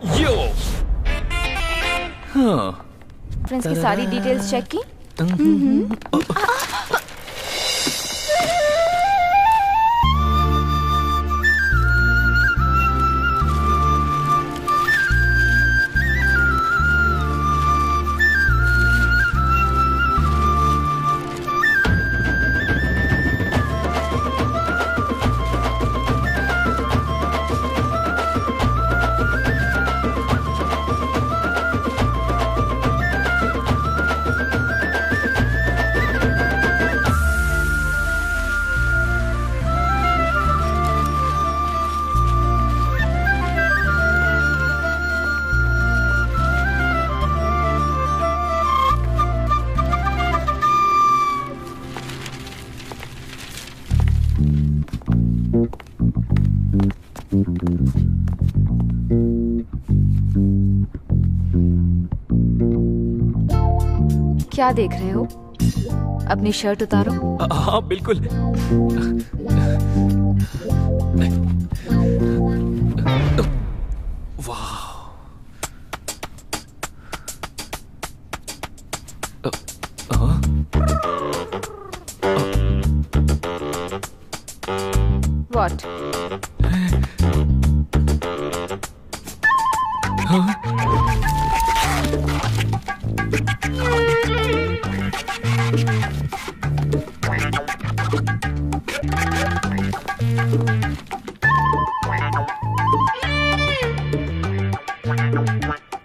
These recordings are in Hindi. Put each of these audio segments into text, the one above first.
यो। हाँ। फ्रेंड्स की सारी डिटेल्स चेक की? क्या देख रहे हो? अपनी शर्ट उतारो। हाँ बिल्कुल। वाह। What?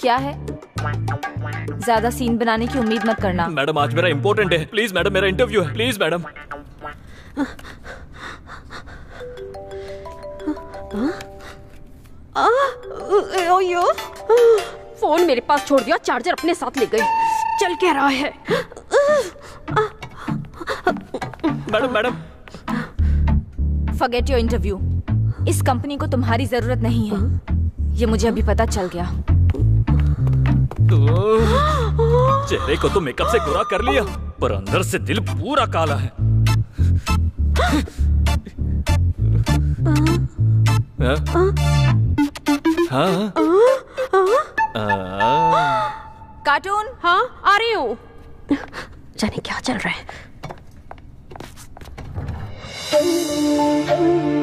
क्या है? ज्यादा सीन बनाने की उम्मीद मत करना। मैडम आज मेरा इम्पोर्टेंट है, प्लीज मैडम, मेरा इंटरव्यू है, प्लीज मैडम। ओयो, फोन मेरे पास छोड़ दिया, चार्जर अपने साथ ले गई। चल क्या रहा है? Madam madam. Forget your interview. इस कंपनी को तुम्हारी जरूरत नहीं है, ये मुझे अभी पता चल गया। चेहरे को तो मेकअप से गोरा कर लिया, पर अंदर से दिल पूरा काला है। हाँ? कार्टून। हाँ आ रही हूँ। जाने क्या चल रहा है।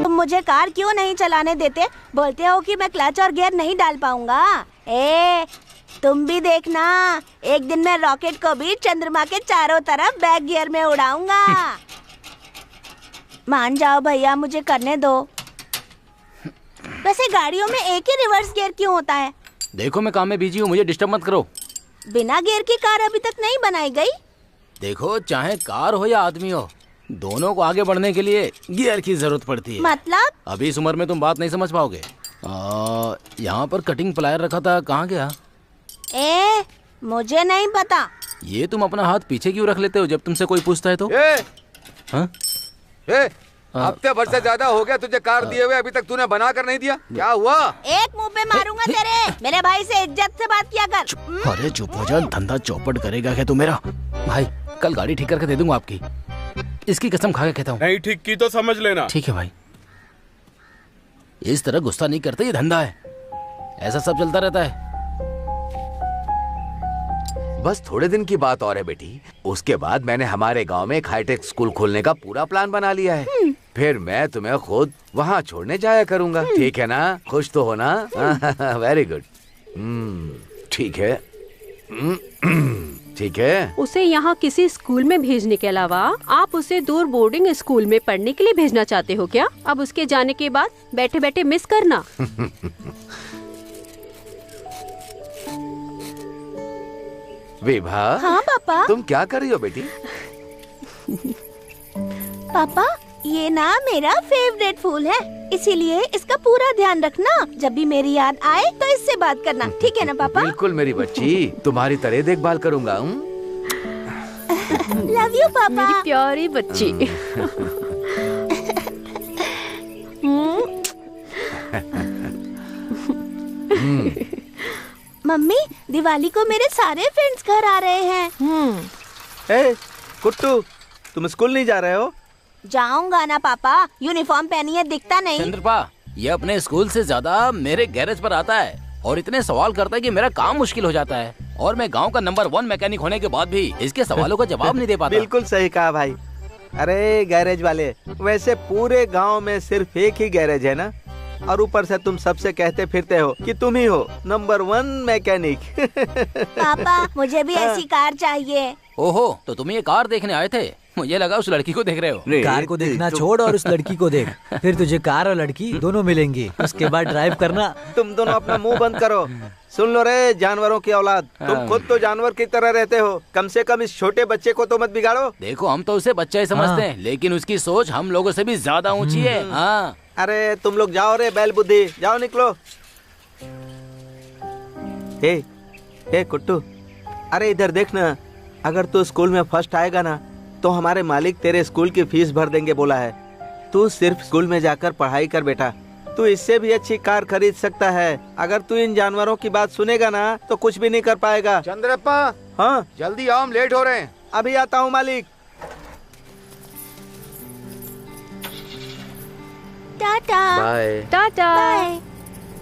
तुम मुझे कार क्यों नहीं चलाने देते? बोलते हो कि मैं क्लच और गियर नहीं डाल पाऊंगा। तुम भी देखना, एक दिन मैं रॉकेट को भी चंद्रमा के चारों तरफ बैक गियर में उड़ाऊंगा। मान जाओ भैया, मुझे करने दो। वैसे गाड़ियों में एक ही रिवर्स गियर क्यों होता है? देखो मैं काम में बिजी हूँ, मुझे डिस्टर्ब मत करो। बिना गियर की कार अभी तक नहीं बनाई गई। देखो चाहे कार हो या आदमी हो, दोनों को आगे बढ़ने के लिए गियर की जरूरत पड़ती है। मतलब? अभी इस उम्र में तुम बात नहीं समझ पाओगे। यहाँ पर कटिंग प्लायर रखा था, कहाँ गया? मुझे नहीं पता। ये तुम अपना हाथ पीछे क्यों रख लेते हो जब तुमसे कोई पूछता है तो? हफ्ते भर से ज्यादा हो गया तुझे कार दिए हुए, अभी तक तूने बना कर नहीं दिया, क्या हुआ? एक मुंह पे मारूंगा तेरे। मेरे भाई से इज्जत से बात किया कर। अरे चुप हो जा, धंधा चौपट करेगा क्या तू मेरा? भाई कल गाड़ी ठीक करके दे दूंगा आपकी, इसकी कसम खा के कहता हूँ। नहीं ठीक की तो समझ लेना। ठीक है भाई, इस तरह गुस्सा नहीं करते, ये धंधा है, ऐसा सब चलता रहता है। बस थोड़े दिन की बात और है बेटी, उसके बाद मैंने हमारे गांव में एक हाईटेक स्कूल खोलने का पूरा प्लान बना लिया है। फिर मैं तुम्हें खुद वहाँ छोड़ने जाया करूँगा, ठीक है ना? खुश तो हो ना? Very good. ठीक है, ठीक है। उसे यहाँ किसी स्कूल में भेजने के अलावा आप उसे दूर बोर्डिंग स्कूल में पढ़ने के लिए भेजना चाहते हो क्या? अब उसके जाने के बाद बैठे बैठे मिस करना। विभा। हाँ पापा। तुम क्या कर रही हो बेटी? पापा ये ना मेरा फेवरेट फूल है, इसीलिए इसका पूरा ध्यान रखना। जब भी मेरी याद आए तो इससे बात करना, ठीक है ना पापा? बिल्कुल मेरी बच्ची, तुम्हारी तरह देखभाल करूँगा। लव यू पापा। मेरी प्यारी बच्ची। मम्मी दिवाली को मेरे सारे फ्रेंड्स घर आ रहे हैं। कुट्टू, तुम स्कूल नहीं जा रहे हो? जाऊंगा ना पापा, यूनिफॉर्म पहनी है, दिखता नहीं? चंद्रपा, ये अपने स्कूल से ज्यादा मेरे गैरेज पर आता है और इतने सवाल करता है कि मेरा काम मुश्किल हो जाता है। और मैं गांव का नंबर 1 मैकेनिक होने के बाद भी इसके सवालों का जवाब नहीं दे पाता। बिल्कुल सही कहा भाई। अरे गैरेज वाले, वैसे पूरे गांव में सिर्फ एक ही गैरेज है ना, और ऊपर से तुम सबसे कहते फिरते हो कि तुम ही हो नंबर 1 मैकेनिक। पापा मुझे भी ऐसी कार चाहिए। ओहो, तो तुम ये कार देखने आए थे? मुझे लगा उस लड़की को देख रहे हो। कार को देखना छोड़ और उस लड़की को देख, फिर तुझे कार और लड़की दोनों मिलेंगी, उसके बाद ड्राइव करना। तुम दोनों अपना मुंह बंद करो। सुन लो रे जानवरों की औलाद, तुम खुद तो जानवर की तरह रहते हो, कम से कम इस छोटे बच्चे को तो मत बिगाड़ो। देखो, हम तो उसे बच्चा ही समझते हैं, लेकिन उसकी सोच हम लोगों से भी ज्यादा ऊंची है। हाँ। अरे तुम लोग जाओ रे बैल बुद्धि, जाओ निकलो। हे कुट्टू, अरे इधर देखना, अगर तू स्कूल में फर्स्ट आएगा ना तो हमारे मालिक तेरे स्कूल की फीस भर देंगे बोला है। तू सिर्फ स्कूल में जाकर पढ़ाई कर बेटा, तू इससे भी अच्छी कार खरीद सकता है। अगर तू इन जानवरों की बात सुनेगा ना तो कुछ भी नहीं कर पाएगा। चंद्रप्पा, हाँ जल्दी आओ, हम लेट हो रहे हैं। अभी आता हूँ मालिक। Tata bye. Tata. Bye.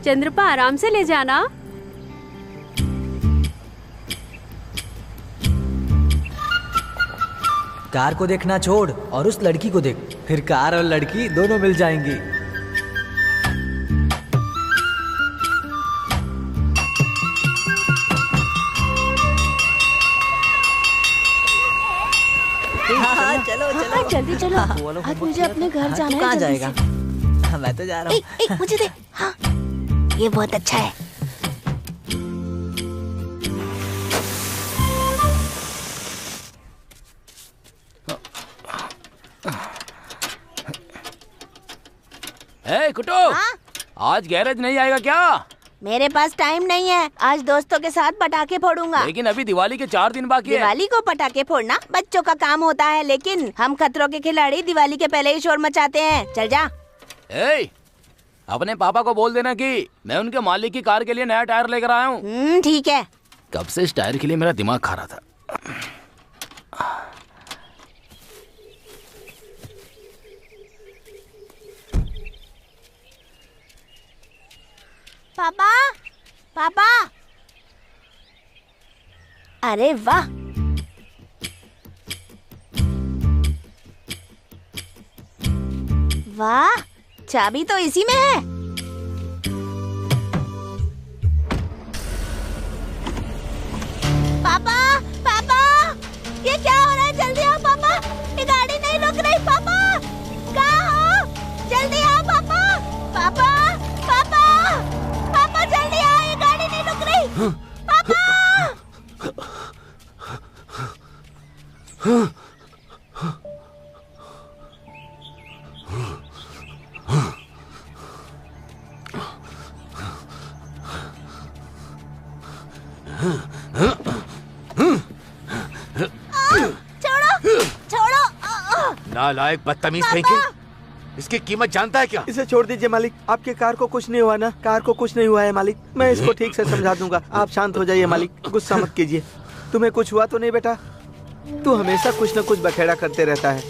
Chandrappa आराम से ले जाना। कार को देखना छोड़ और उस लड़की को देख, फिर कार और लड़की दोनों मिल जाएंगी। हाँ, चलो चलो जल्दी चलो, आज मुझे अपने घर जाना है। कहाँ जल्दी जाएगा? से। मैं तो जा रहा हूँ। मुझे दे। हाँ, ये बहुत अच्छा है। कुटो, हाँ? आज गैरेज नहीं आएगा क्या? मेरे पास टाइम नहीं है, आज दोस्तों के साथ पटाखे फोड़ूंगा। लेकिन अभी दिवाली के 4 दिन बाकी है। दिवाली को पटाखे फोड़ना बच्चों का काम होता है, लेकिन हम खतरों के खिलाड़ी दिवाली के पहले ही शोर मचाते हैं। चल जा। अपने पापा को बोल देना कि मैं उनके मालिक की कार के लिए नया टायर लेकर आया हूँ। ठीक है। कब से इस टायर के लिए मेरा दिमाग खा रहा था। पापा, पापा, अरे वाह, वाह, चाबी तो इसी में है। पापा, पापा, ये क्या हो रहा है? जल्दी आओ पापा, ये गाड़ी नहीं रुक रही। पापा, कहाँ हो? जल्दी आओ पापा, पापा, पापा, पापा जल्दी आओ, ये गाड़ी नहीं रुक रही। पापा! छोड़ो, छोड़ो। नालायक बदतमीज कहीं के। इसकी कीमत जानता है क्या? इसे छोड़ दीजिए मालिक, आपके कार को कुछ नहीं हुआ ना? कार को कुछ नहीं हुआ है मालिक, मैं इसको ठीक से समझा दूंगा। आप शांत हो जाइए मालिक, गुस्सा मत कीजिए। तुम्हें कुछ हुआ तो नहीं बेटा? तू हमेशा कुछ न कुछ बखेड़ा करते रहता है।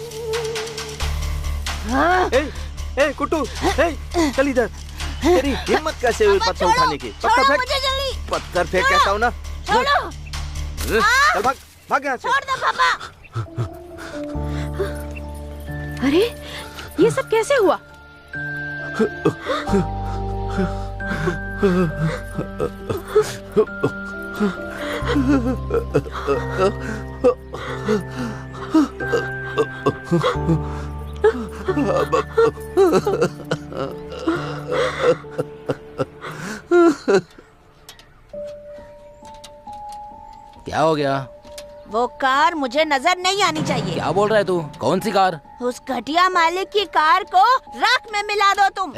ए कुट्टू, चल इधर। तेरी हिम्मत कैसे हुई पत्थर उठाने की? पत्थर फेंक, पत्थर फेंक कहता हूँ ना। चल भाग, भाग यहाँ से। छोड़ दो पापा। अरे ये सब कैसे हुआ? क्या हो गया? वो कार मुझे नजर नहीं आनी चाहिए। क्या बोल रहा है तू? कौन सी कार? उस घटिया मालिक की कार को राख में मिला दो तुम।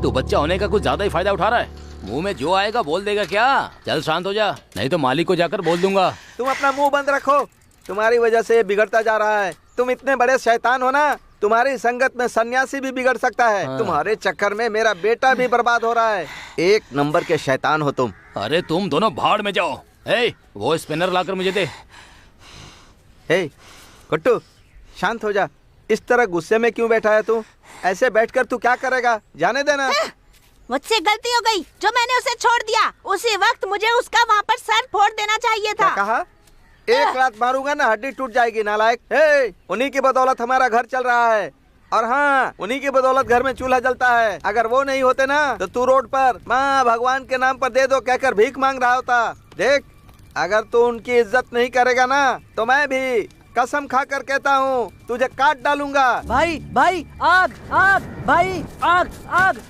तू बच्चा होने का कुछ ज्यादा ही फायदा उठा रहा है। मुंह में जो आएगा बोल देगा क्या? चल शांत हो जा, नहीं तो मालिक को जाकर बोल दूंगा। तुम अपना मुंह बंद रखो, तुम्हारी वजह से ये बिगड़ता जा रहा है। तुम इतने बड़े शैतान हो ना, तुम्हारी संगत में सन्यासी भी बिगड़ सकता है। तुम्हारे चक्कर में मेरा बेटा भी बर्बाद हो रहा है। एक नंबर के शैतान हो तुम। अरे तुम दोनों भाड़ में जाओ। वो स्पिनर लाकर मुझे दे। कुट्टू, शांत हो जा। इस तरह गुस्से में क्यों बैठा है तू? ऐसे बैठकर तू क्या करेगा? जाने देना। मुझसे गलती हो गई जो मैंने उसे छोड़ दिया। उसी वक्त मुझे उसका वहाँ पर सर फोड़ देना चाहिए था। क्या कहा? एक लात मारूंगा ना हड्डी टूट जाएगी नालायक। हे, उन्हीं की बदौलत हमारा घर चल रहा है, और हाँ, उन्हीं की बदौलत घर में चूल्हा जलता है। अगर वो नहीं होते ना तो तू रोड पर माँ भगवान के नाम पर दे दो कहकर भीख मांग रहा होता। देख, अगर तू उनकी इज्जत नहीं करेगा ना तो मैं भी कसम खाकर कहता हूँ तुझे काट डालूंगा। भाई भाई आग आग भाई आग आग।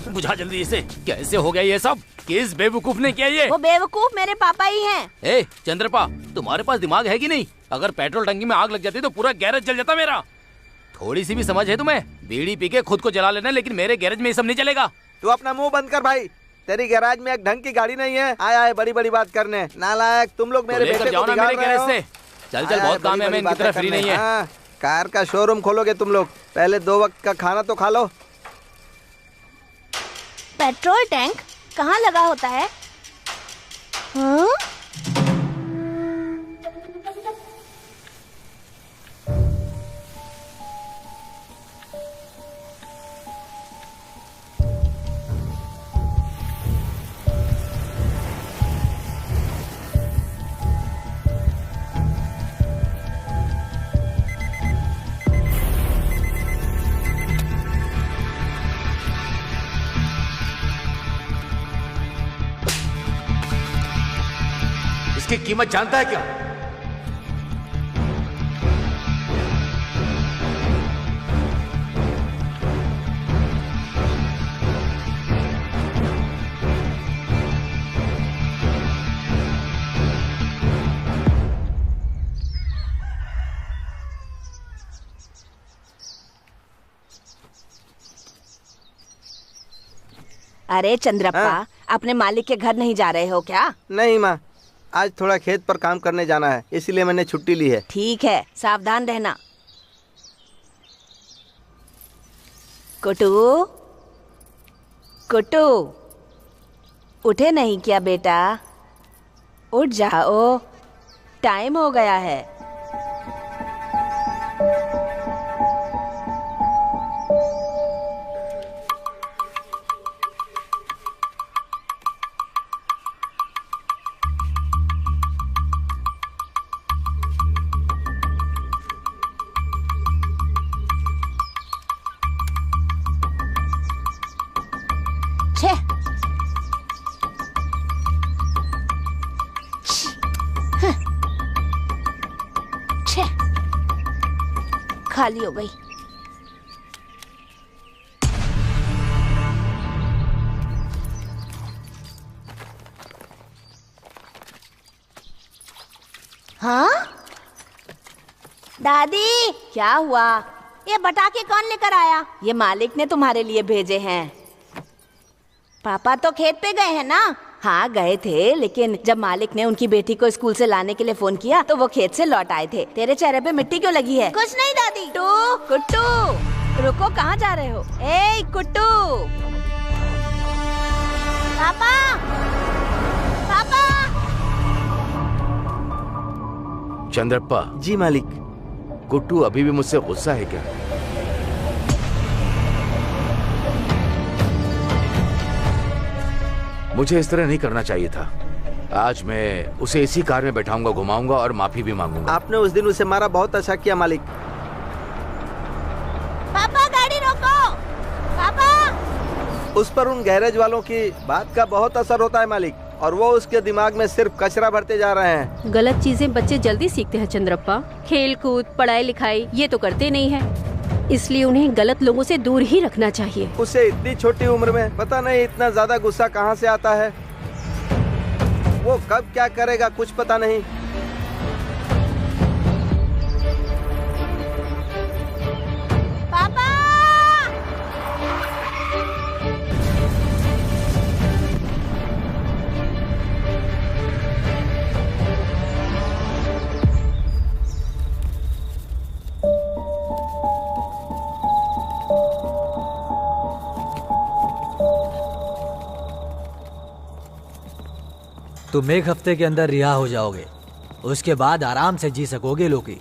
बुझा जल्दी इसे। कैसे हो गया ये सब? किस बेवकूफ ने किया ये? वो बेवकूफ मेरे पापा ही हैं। ए चंद्रपा, तुम्हारे पास दिमाग है कि नहीं? अगर पेट्रोल टंकी में आग लग जाती तो पूरा गैरेज जल जाता मेरा। थोड़ी सी भी समझ है तुम्हें? बीड़ी पी के खुद को जला लेना, लेकिन मेरे गैरेज में ये सब नहीं चलेगा। तू अपना मुंह बंद कर भाई। तेरी गैराज में एक ढंग की गाड़ी नहीं है, आया है बड़ी बड़ी बात करने। नालायक, तुम लोग मेरे बेटे को बिगाड़ रहे हो। चल चल, बहुत काम है, मैं इनकी तरह फ्री नहीं है। कार का शोरूम खोलोगे तुम लोग? पहले 2 वक्त का खाना तो खा लो। पेट्रोल टैंक कहाँ लगा होता है? हाँ? इसकी कीमत जानता है क्या? अरे चंद्रप्पा, अपने मालिक के घर नहीं जा रहे हो क्या? नहीं माँ, आज थोड़ा खेत पर काम करने जाना है, इसलिए मैंने छुट्टी ली है। ठीक है, सावधान रहना। कुटू, कुटू, उठे नहीं क्या बेटा? उठ जाओ, टाइम हो गया है। खाली हो गई। हाँ दादी, क्या हुआ? ये पटाखे कौन लेकर आया? ये मालिक ने तुम्हारे लिए भेजे हैं। पापा तो खेत पे गए हैं ना? हाँ गए थे, लेकिन जब मालिक ने उनकी बेटी को स्कूल से लाने के लिए फोन किया तो वो खेत से लौट आए थे। तेरे चेहरे पे मिट्टी क्यों लगी है? कुछ नहीं दादी। कुट्टू, रुको, कहाँ जा रहे हो? ए कुट्टू, पापा, पापा। चंद्रप्पा जी मालिक। कुट्टू अभी भी मुझसे गुस्सा है क्या? मुझे इस तरह नहीं करना चाहिए था। आज मैं उसे इसी कार में बैठाऊंगा, घुमाऊंगा और माफी भी मांगूंगा। आपने उस दिन उसे मारा, बहुत अच्छा किया मालिक। पापा गाड़ी रोको, पापा। उस पर उन गैरेज वालों की बात का बहुत असर होता है मालिक, और वो उसके दिमाग में सिर्फ कचरा भरते जा रहे हैं। गलत चीजें बच्चे जल्दी सीखते हैं चंद्रप्पा। खेल कूद, पढ़ाई लिखाई ये तो करते नहीं है, इसलिए उन्हें गलत लोगों से दूर ही रखना चाहिए। उसे इतनी छोटी उम्र में पता नहीं इतना ज्यादा गुस्सा कहाँ से आता है। वो कब क्या करेगा कुछ पता नहीं। पापा, तुम 1 हफ्ते के अंदर रिहा हो जाओगे, उसके बाद आराम से जी सकोगे लोकी।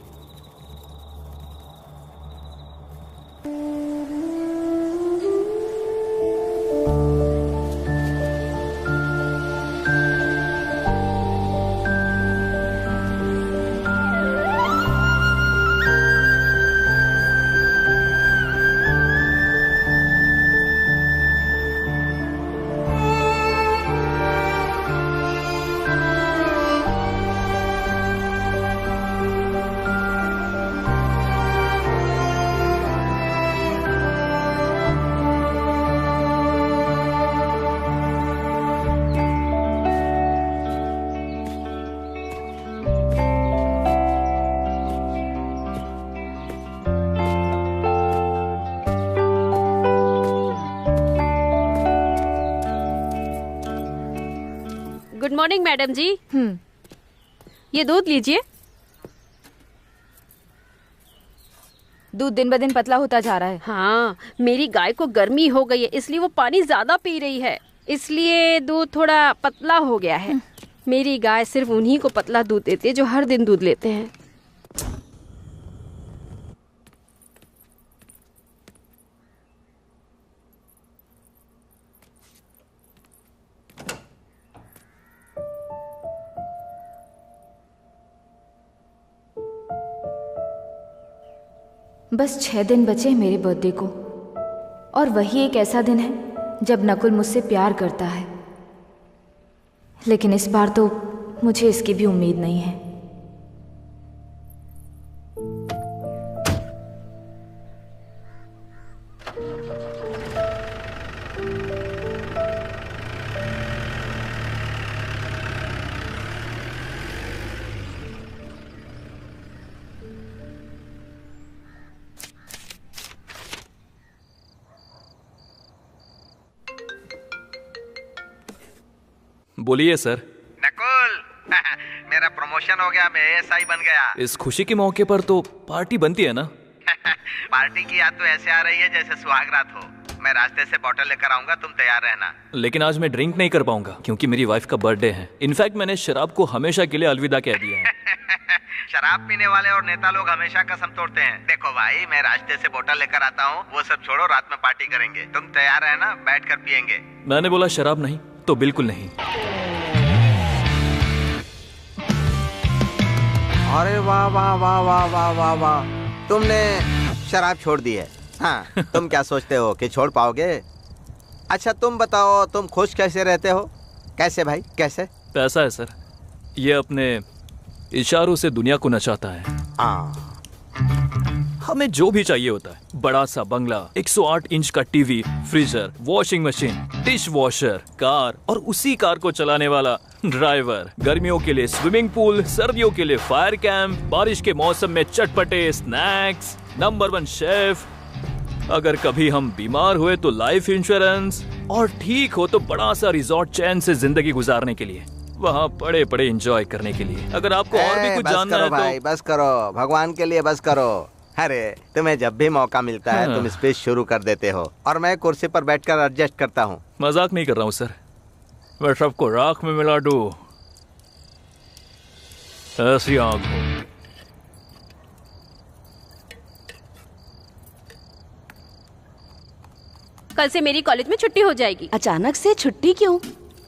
गुड मॉर्निंग मैडम जी। ये दूध लीजिए। दूध दिन ब दिन पतला होता जा रहा है। हाँ, मेरी गाय को गर्मी हो गई है इसलिए वो पानी ज्यादा पी रही है, इसलिए दूध थोड़ा पतला हो गया है। मेरी गाय सिर्फ उन्हीं को पतला दूध देती है जो हर दिन दूध लेते हैं। बस 6 दिन बचे हैं मेरे बर्थडे को, और वही एक ऐसा दिन है जब नकुल मुझसे प्यार करता है। लेकिन इस बार तो मुझे इसकी भी उम्मीद नहीं है। बोलिए सर। नकुल, मेरा प्रमोशन हो गया, मैं एएसआई बन गया। इस खुशी के मौके पर तो पार्टी बनती है ना? पार्टी की याद तो ऐसे आ रही है जैसे सुहागरात हो। मैं रास्ते से बोतल लेकर आऊंगा, तुम तैयार रहना। लेकिन आज मैं ड्रिंक नहीं कर पाऊंगा क्योंकि मेरी वाइफ का बर्थडे है। इनफैक्ट मैंने शराब को हमेशा के लिए अलविदा कह दिया है। शराब पीने वाले और नेता लोग हमेशा कसम तोड़ते हैं। देखो भाई, मैं रास्ते से बोतल लेकर आता हूँ, वो सब छोड़ो, रात में पार्टी करेंगे। तुम तैयार रहना, बैठ कर पियेंगे। मैंने बोला शराब नहीं तो बिल्कुल नहीं। अरे वाह वाह वाह वाह वाह वाह वाह, तुमने शराब छोड़ दी है। हाँ, तुम क्या सोचते हो कि छोड़ पाओगे? अच्छा तुम बताओ, तुम खुश कैसे रहते हो? कैसे भाई, कैसे? पैसा है सर, ये अपने इशारों से दुनिया को नचाता है। हमें जो भी चाहिए होता है, बड़ा सा बंगला, 108 इंच का TV, freezer, washing machine, dish washer, car और उसी कार को चलाने वाला ड्राइवर, गर्मियों के लिए स्विमिंग पूल, सर्दियों के लिए फायर कैंप, बारिश के मौसम में चटपटे स्नैक्स, नंबर 1 शेफ, अगर कभी हम बीमार हुए तो लाइफ इंश्योरेंस, और ठीक हो तो बड़ा सा रिजॉर्ट चैन से जिंदगी गुजारने के लिए, वहाँ पड़े पड़े एंजॉय करने के लिए। अगर आपको और भी कुछ जानना है भाई, तो बस करो, भगवान के लिए बस करो। अरे तुम्हें जब भी मौका मिलता है तुम स्पीच शुरू कर देते हो और मैं कुर्सी पर बैठकर एडजस्ट करता हूँ। मजाक नहीं कर रहा हूँ सर, मैं सबको राख में मिला दूं, ऐसी आंख हो। कल से मेरी कॉलेज में छुट्टी हो जाएगी। अचानक से छुट्टी क्यों?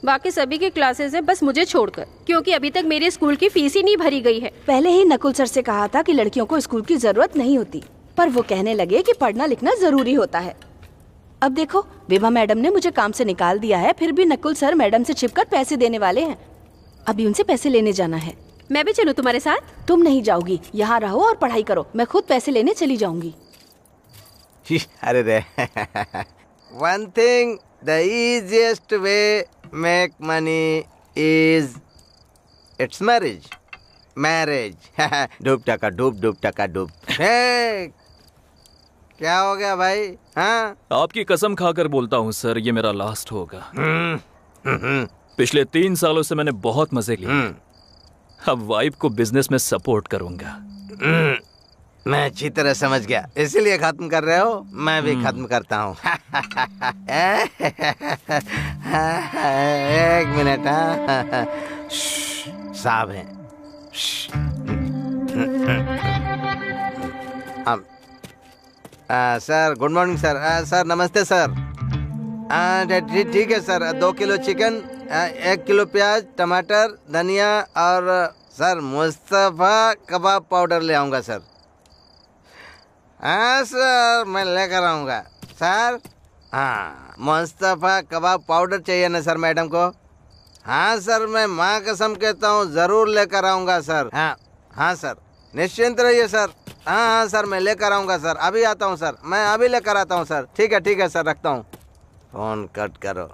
बाकी सभी की क्लासेस हैं, बस मुझे छोड़कर, क्योंकि अभी तक मेरे स्कूल की फीस ही नहीं भरी गई है। पहले ही नकुल सर से कहा था कि लड़कियों को स्कूल की जरूरत नहीं होती, पर वो कहने लगे कि पढ़ना लिखना जरूरी होता है। अब देखो, विभा मैडम ने मुझे काम से निकाल दिया है, फिर भी नकुल सर मैडम से छिपकर पैसे देने वाले हैं। अभी उनसे पैसे लेने जाना है। मैं भी चलूं तुम्हारे साथ? तुम नहीं जाओगी, यहाँ रहो और पढ़ाई करो, मैं खुद पैसे लेने चली जाऊंगी। अरे रे one thing, the easiest way make money is it's marriage. डूब टका डूब, डूब टका डूब। क्या हो गया भाई? हाँ, आपकी कसम खाकर बोलता हूँ सर, ये मेरा लास्ट होगा। पिछले 3 सालों से मैंने बहुत मजे लिए, अब वाइफ को बिजनेस में सपोर्ट करूंगा। मैं अच्छी तरह समझ गया, इसीलिए खत्म कर रहे हो, मैं भी खत्म करता हूँ। एक मिनट, साहब हैं। Sir good morning sir. Sir नमस्ते सर। ठीक है सर, 2 किलो चिकन, 1 किलो प्याज, टमाटर, धनिया और सर मुस्तफा कबाब पाउडर ले आऊँगा सर। हाँ सर, मैं लेकर आऊँगा सर। हाँ, मुस्तफा कबाब पाउडर चाहिए ना सर मैडम को? हाँ सर, मैं माँ कसम कहता हूँ ज़रूर लेकर आऊँगा सर। हाँ हाँ सर, निश्चिंत रहिए सर। हाँ हाँ सर, मैं लेकर आऊँगा सर, अभी आता हूँ सर, मैं अभी लेकर आता हूँ सर। ठीक है सर, रखता हूँ। फ़ोन कट करो।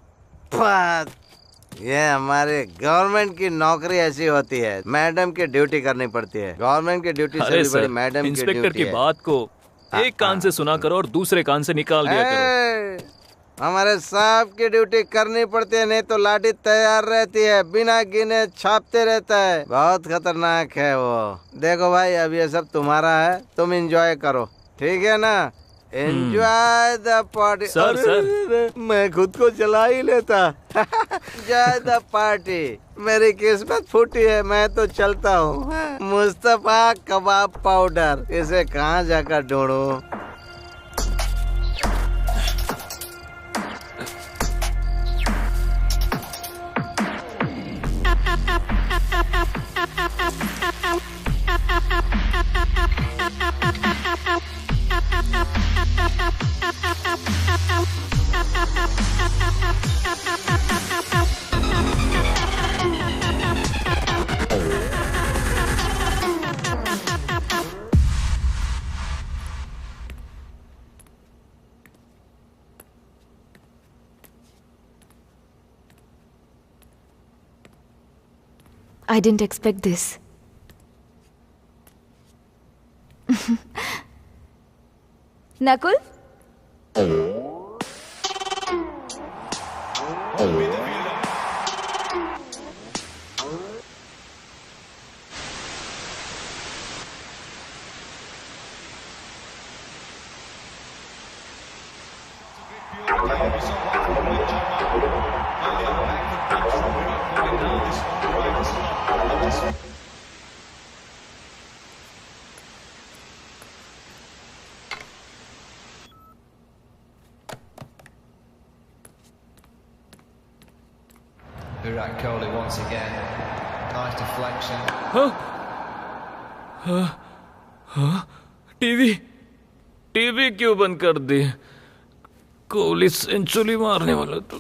ये हमारे गवर्नमेंट की नौकरी ऐसी होती है, मैडम की ड्यूटी करनी पड़ती है। गवर्नमेंट की ड्यूटी से भी बड़ी मैडम की ड्यूटी है। इंस्पेक्टर की बात को एक कान से सुना करो और दूसरे कान से निकाल दिया करो। हमारे साहब की ड्यूटी करनी पड़ती है, नहीं तो लाठी तैयार रहती है, बिना गिने छापते रहता है। बहुत खतरनाक है वो। देखो भाई, अब ये सब तुम्हारा है, तुम एंजॉय करो, ठीक है ना? Enjoy the party. सर। मैं खुद को जला ही लेता। Enjoy the party. मेरी किस्मत फूटी है, मैं तो चलता हूँ। मुस्तफा कबाब पाउडर, इसे कहाँ जाकर ढूंढूं? I didn't expect this. Nakul? Virat Kohli once again. Nice deflection. TV क्यों बंद कर दी? कोहली सेंचुरी मारने वाला तो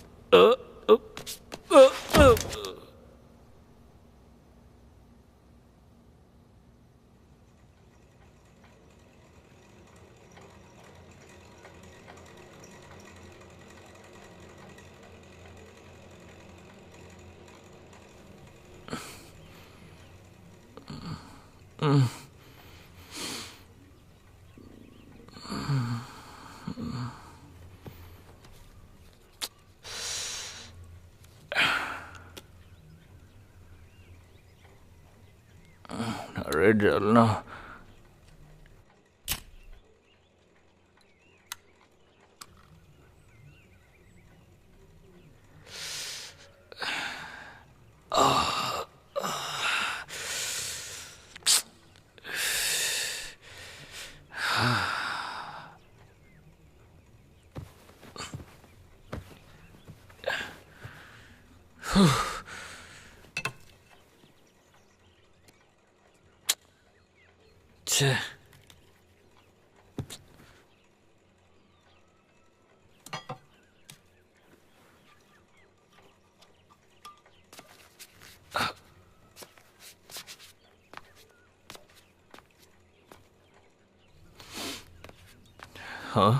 अरे जलना। हाँ,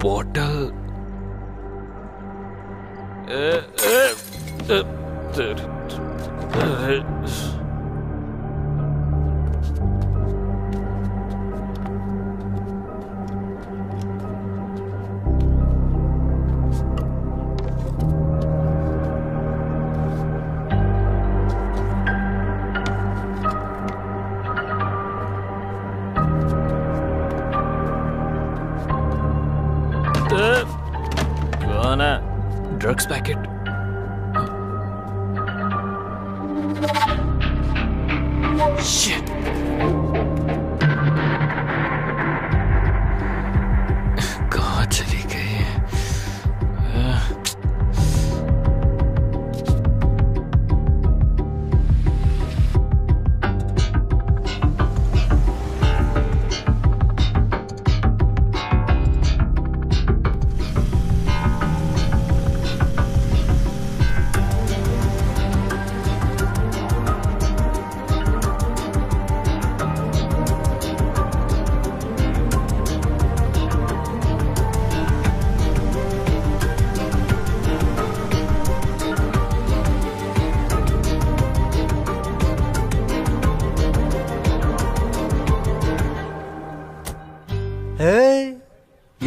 बॉटल कौन है? Drugs packet. शिट। कहाँ चली गई?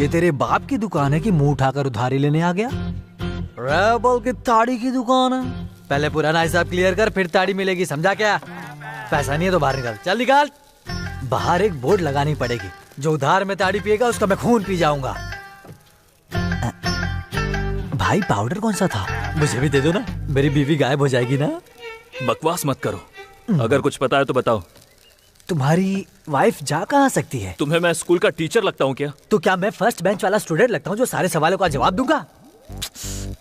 ये तेरे बाप की दुकान है कि मुंह उठाकर उधारी लेने आ गया? रेबल की ताड़ी की दुकान है। पहले पुराना हिसाब क्लियर कर, फिर ताड़ी मिलेगी, समझा क्या? पैसा नहीं है तो बाहर निकाल, चल निकाल। बाहर एक बोर्ड लगानी पड़ेगी, जो उधार में ताड़ी पिएगा उसका मैं खून पी जाऊंगा। भाई पाउडर कौन सा था? मुझे भी दे दो ना, मेरी बीवी गायब हो जाएगी ना। बकवास मत करो, अगर कुछ पता है तो बताओ। तुम्हारी वाइफ जा कहाँ सकती है? तुम्हें मैं स्कूल का टीचर लगता हूँ क्या? तो क्या मैं फर्स्ट बेंच वाला स्टूडेंट लगता हूँ जो सारे सवालों का जवाब दूंगा?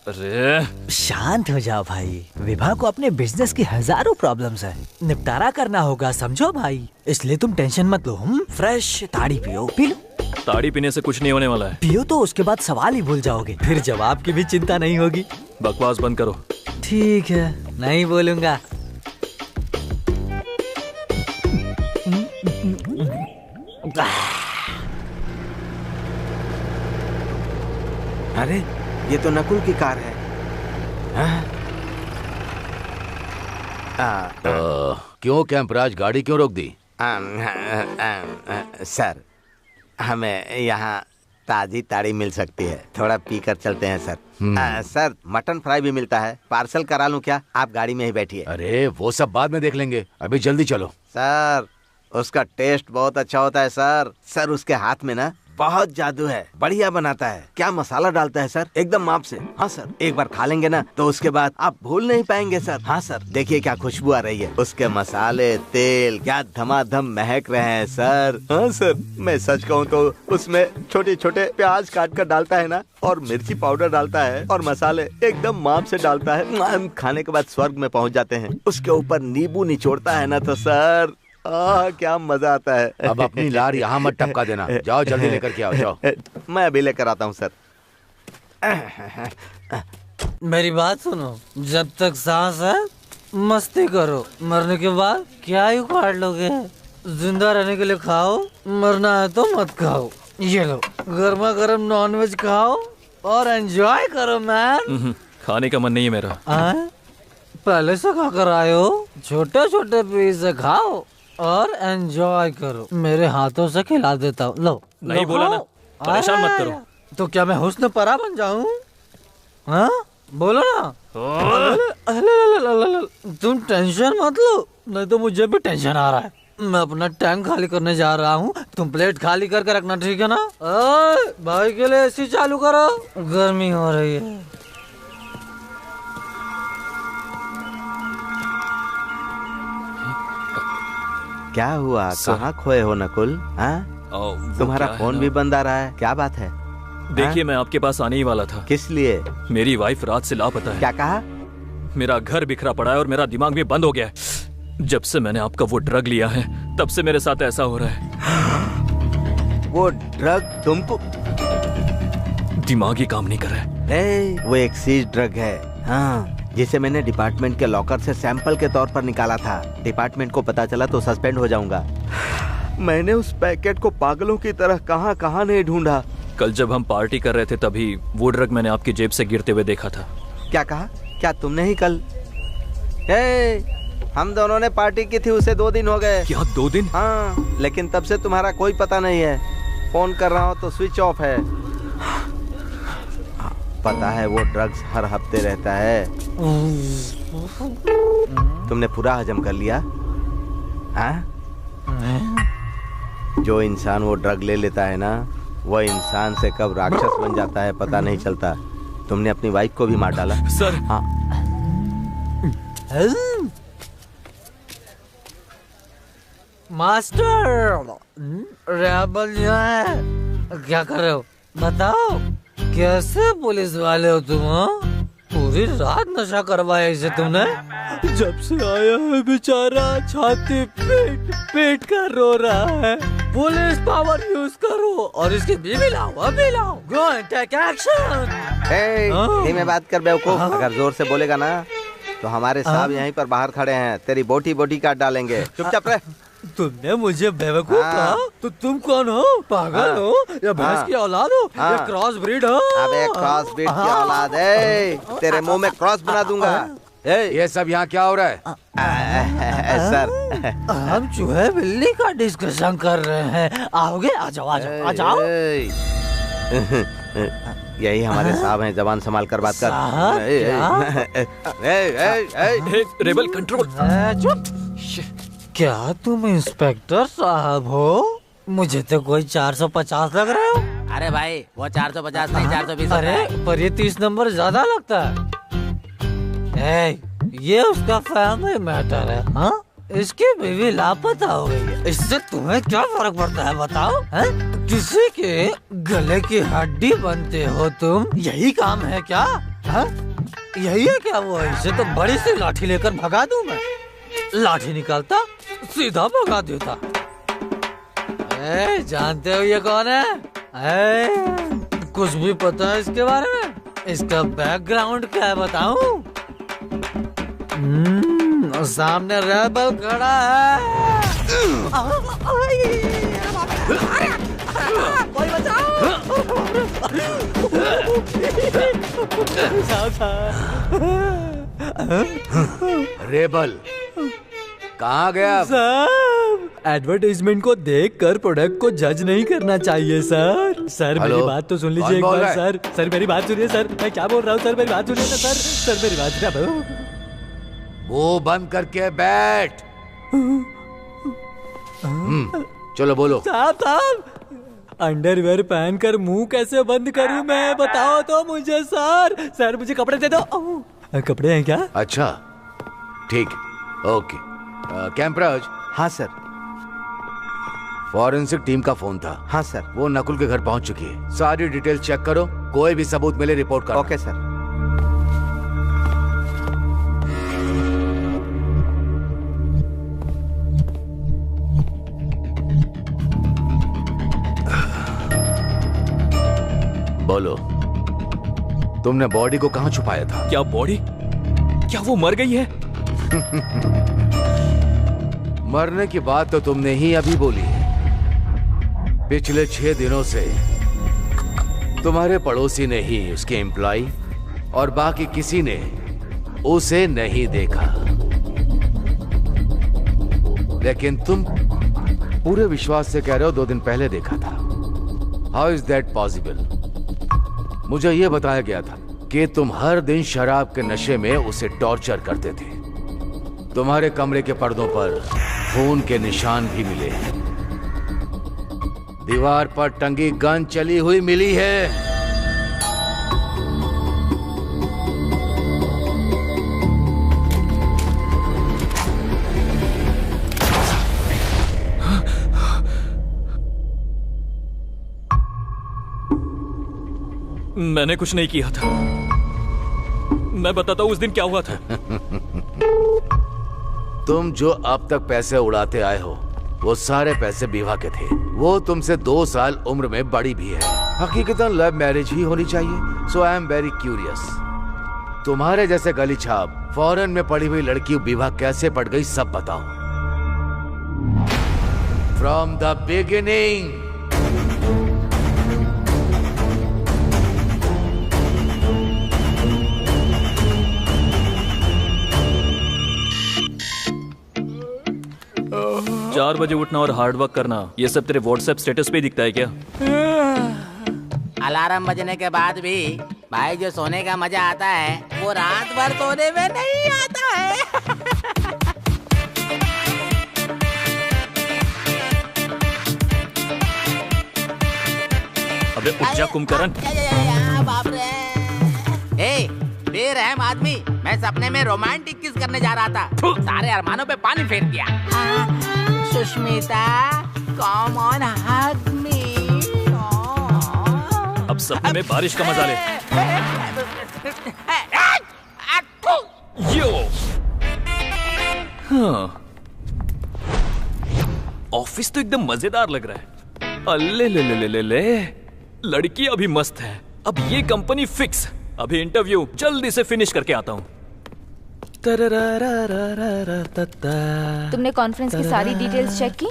अरे शांत हो जाओ भाई, विभा को अपने बिजनेस की हजारों प्रॉब्लम्स है, निपटारा करना होगा, समझो भाई। इसलिए तुम टेंशन मत लो। फ्रेश ताड़ी पियो, पी लो। ताड़ी पीने से कुछ नहीं होने वाला है। पियो तो उसके बाद सवाल ही भूल जाओगे, फिर जवाब की भी चिंता नहीं होगी। बकवास बंद करो। ठीक है, नहीं बोलूंगा। अरे ये तो नकुल की कार है। क्यों कैंपराज, गाड़ी क्यों रोक दी? सर, हमें यहाँ ताजी ताड़ी मिल सकती है, थोड़ा पीकर चलते हैं सर। सर मटन फ्राई भी मिलता है, पार्सल करा लूं क्या? आप गाड़ी में ही बैठिए। अरे वो सब बाद में देख लेंगे, अभी जल्दी चलो। सर उसका टेस्ट बहुत अच्छा होता है सर। सर उसके हाथ में ना बहुत जादू है, बढ़िया बनाता है। क्या मसाला डालता है सर, एकदम माप से। हाँ सर, एक बार खा लेंगे ना तो उसके बाद आप भूल नहीं पाएंगे सर। हाँ सर, देखिए क्या खुशबू आ रही है, उसके मसाले तेल क्या धमाधम महक रहे हैं सर। हाँ सर, मैं सच कहूँ तो उसमें छोटे छोटे प्याज काट कर डालता है ना, और मिर्ची पाउडर डालता है, और मसाले एकदम माप से डालता है। खाने के बाद स्वर्ग में पहुँच जाते हैं। उसके ऊपर नींबू निचोड़ता है ना तो सर क्या मजा आता है। अब अपनी लार यहाँ मत टपका देना, जाओ जल्दी लेकर के आओ, जाओ। मैं अभी लेकर आता हूँ सर। मेरी बात सुनो, जब तक सांस है मस्ती करो, मरने के बाद क्या ही उखाड़ लोगे? जिंदा रहने के लिए खाओ, मरना है तो मत खाओ। ये लो गर्मा गर्म नॉनवेज खाओ और एंजॉय करो मैन। खाने का मन नहीं है मेरा। पहले से खा कर आए हो, छोटे छोटे पीस खाओ और एंजॉय करो। मेरे हाथों से खिला देता हूँ, लो। नहीं बोला ना, परेशान मत करो। तो क्या मैं हुस्न परा बन जाऊँ? हाँ बोलो ना। तुम टेंशन मत लो, नहीं तो मुझे भी टेंशन आ रहा है। मैं अपना टैंक खाली करने जा रहा हूँ, तुम प्लेट खाली करके रखना, ठीक है ना? भाई के लिए एसी चालू करो, गर्मी हो रही है। क्या हुआ, कहाँ खोए हो नकुल? तुम्हारा फोन भी बंद आ रहा है, क्या बात है? देखिए मैं आपके पास आने ही वाला था। किस लिए? मेरी वाइफ रात से लापता है। क्या कहा? मेरा घर बिखरा पड़ा है और मेरा दिमाग भी बंद हो गया है। जब से मैंने आपका वो ड्रग लिया है तब से मेरे साथ ऐसा हो रहा है। वो ड्रग तुमको? दिमाग ही काम नहीं कर रहा है। वो एक सीज ड्रग है, हाँ, जिसे मैंने डिपार्टमेंट के लॉकर से सैंपल के तौर पर निकाला था। डिपार्टमेंट को पता चला तो सस्पेंड हो जाऊंगा। मैंने उस पैकेट को पागलों की तरह कहां कहां नहीं ढूंढा। कल जब हम पार्टी कर रहे थे तभी वो ड्रग मैंने आपकी जेब से गिरते हुए देखा था। क्या कहा? क्या तुमने ही कल? हम दोनों ने पार्टी की थी, उसे 2 दिन हो गए। क्या 2 दिन? हाँ, लेकिन तब से तुम्हारा कोई पता नहीं है। फोन कर रहा हूँ तो स्विच ऑफ है। पता है वो ड्रग्स हर हफ्ते रहता है। तुमने पूरा हजम कर लिया? हाँ? जो इंसान वो ड्रग ले लेता है ना, वो इंसान से कब राक्षस बन जाता है पता नहीं चलता। तुमने अपनी वाइफ को भी मार डाला। सर। हाँ। मास्टर, रेबल है, क्या कर रहे हो बताओ? कैसे पुलिस वाले हो तुम? पूरी रात नशा करवाया इसे तुमने? जब से आया है बेचारा छाती पेट पेट कर रो रहा है। पुलिस पावर यूज करो और इसकी बीवी लाओ, अभी लाओ। Go and take action. धीमे बात कर बेवकूफ, अगर जोर से बोलेगा ना तो हमारे साहब यहीं पर बाहर खड़े हैं, तेरी बोटी बोटी काट डालेंगे। चुपचाप रह। तुमने मुझे बेवकूफ कहा? तो तुम कौन हो? पागल हो या भैंस की औलाद हो या क्रॉस ब्रीड हो? अबे क्रॉस ब्रीड की औलाद है, तेरे मुंह में क्रॉस बना दूंगा। ये सब यहाँ क्या हो रहा है? सर हम चूहे बिल्ली का डिस्कशन कर रहे हैं। आओगे? आ जाओ आ जाओ आ जाओ। यही हमारे साहब हैं, जबान संभाल कर बात कर। साहब, रेबल कंट्रोल। चुप। क्या तुम इंस्पेक्टर साहब हो? मुझे तो कोई 450 लग रहे हो। अरे भाई वो 450 नहीं 420। अरे पर ये 30 नंबर ज्यादा लगता है। ये उसका फैमिली मैटर है। हाँ, इसकी बीवी लापता हो गई है, इससे तुम्हें क्या फर्क पड़ता है बताओ? है? किसी के गले की हड्डी बनते हो तुम, यही काम है क्या? है? यही है क्या वो? इसे तो बड़ी सी लाठी लेकर भगा दूं मैं। लाठी निकालता सीधा भगा देता। जानते हो ये कौन है? कुछ भी पता है इसके बारे में? इसका बैकग्राउंड क्या है बताऊं? सामने रेबल खड़ा है। कोई बचाओ। रेबल कहाँ गया? साहब, एडवर्टाइजमेंट को देखकर प्रोडक्ट को जज नहीं करना चाहिए सर। सर मेरी बात तो सुन लीजिए एक बार। सर मेरी बात सुनिए सर, मैं क्या बोल रहा हूँ सर, मेरी बात सुनिए ना सर। सर मेरी बात सुनिए। वो बंद करके बैठ। चलो बोलो। साहब अंडरवेयर पहनकर मुंह कैसे बंद करूं मैं, बताओ तो मुझे सर। सर मुझे कपड़े दे दो। कपड़े हैं क्या? अच्छा ठीक, ओके। कैंपराज। हाँ सर। फॉरेंसिक टीम का फोन था। हाँ सर। वो नकुल के घर पहुंच चुकी है। सारी डिटेल चेक करो, कोई भी सबूत मिले रिपोर्ट करो। Okay sir. बोलो, तुमने बॉडी को कहाँ छुपाया था? क्या बॉडी? क्या वो मर गई है? मरने की बात तो तुमने ही अभी बोली है। पिछले 6 दिनों से तुम्हारे पड़ोसी ने ही उसके एम्प्लॉय और बाकी किसी ने उसे नहीं देखा, लेकिन तुम पूरे विश्वास से कह रहे हो 2 दिन पहले देखा था। How is that possible? मुझे यह बताया गया था कि तुम हर दिन शराब के नशे में उसे टॉर्चर करते थे। तुम्हारे कमरे के पर्दों पर खून के निशान भी मिले हैं। दीवार पर टंगी गन चली हुई मिली है। मैंने कुछ नहीं किया था। मैं बताता हूँ उस दिन क्या हुआ था। तुम जो अब तक पैसे उड़ाते आए हो, वो सारे पैसे विवाह के थे। वो तुमसे 2 साल उम्र में बड़ी भी है। हकीकतन लव मैरिज ही होनी चाहिए। सो आई एम वेरी क्यूरियस, तुम्हारे जैसे गली छाप फॉरेन में पड़ी हुई लड़की विवाह कैसे पड़ गई, सब बताओ। From the beginning. चार बजे उठना और हार्ड वर्क करना, ये सब तेरे व्हाट्सएप स्टेटस पे दिखता है क्या? अलार्म बजने के बाद भी भाई जो सोने का मजा आता है वो रात भर सोने में नहीं आता है। अबे उठ जा कुंभकर्ण। बाप रे। ए, बेरहम आदमी, मैं सपने में रोमांटिक किस करने जा रहा था, सारे अरमानों पे पानी फेर दिया। सुष्मिता, कम ऑन हग मी। अब सपने में बारिश का मजा ले। यो। हाँ। ऑफिस तो एकदम मजेदार लग रहा है। अल्ले ले ले ले ले ले, लड़की अभी मस्त है। अब ये कंपनी फिक्स। अभी इंटरव्यू जल्दी से फिनिश करके आता हूँ। तुमने कॉन्फ्रेंस की सारी डिटेल्स चेक की?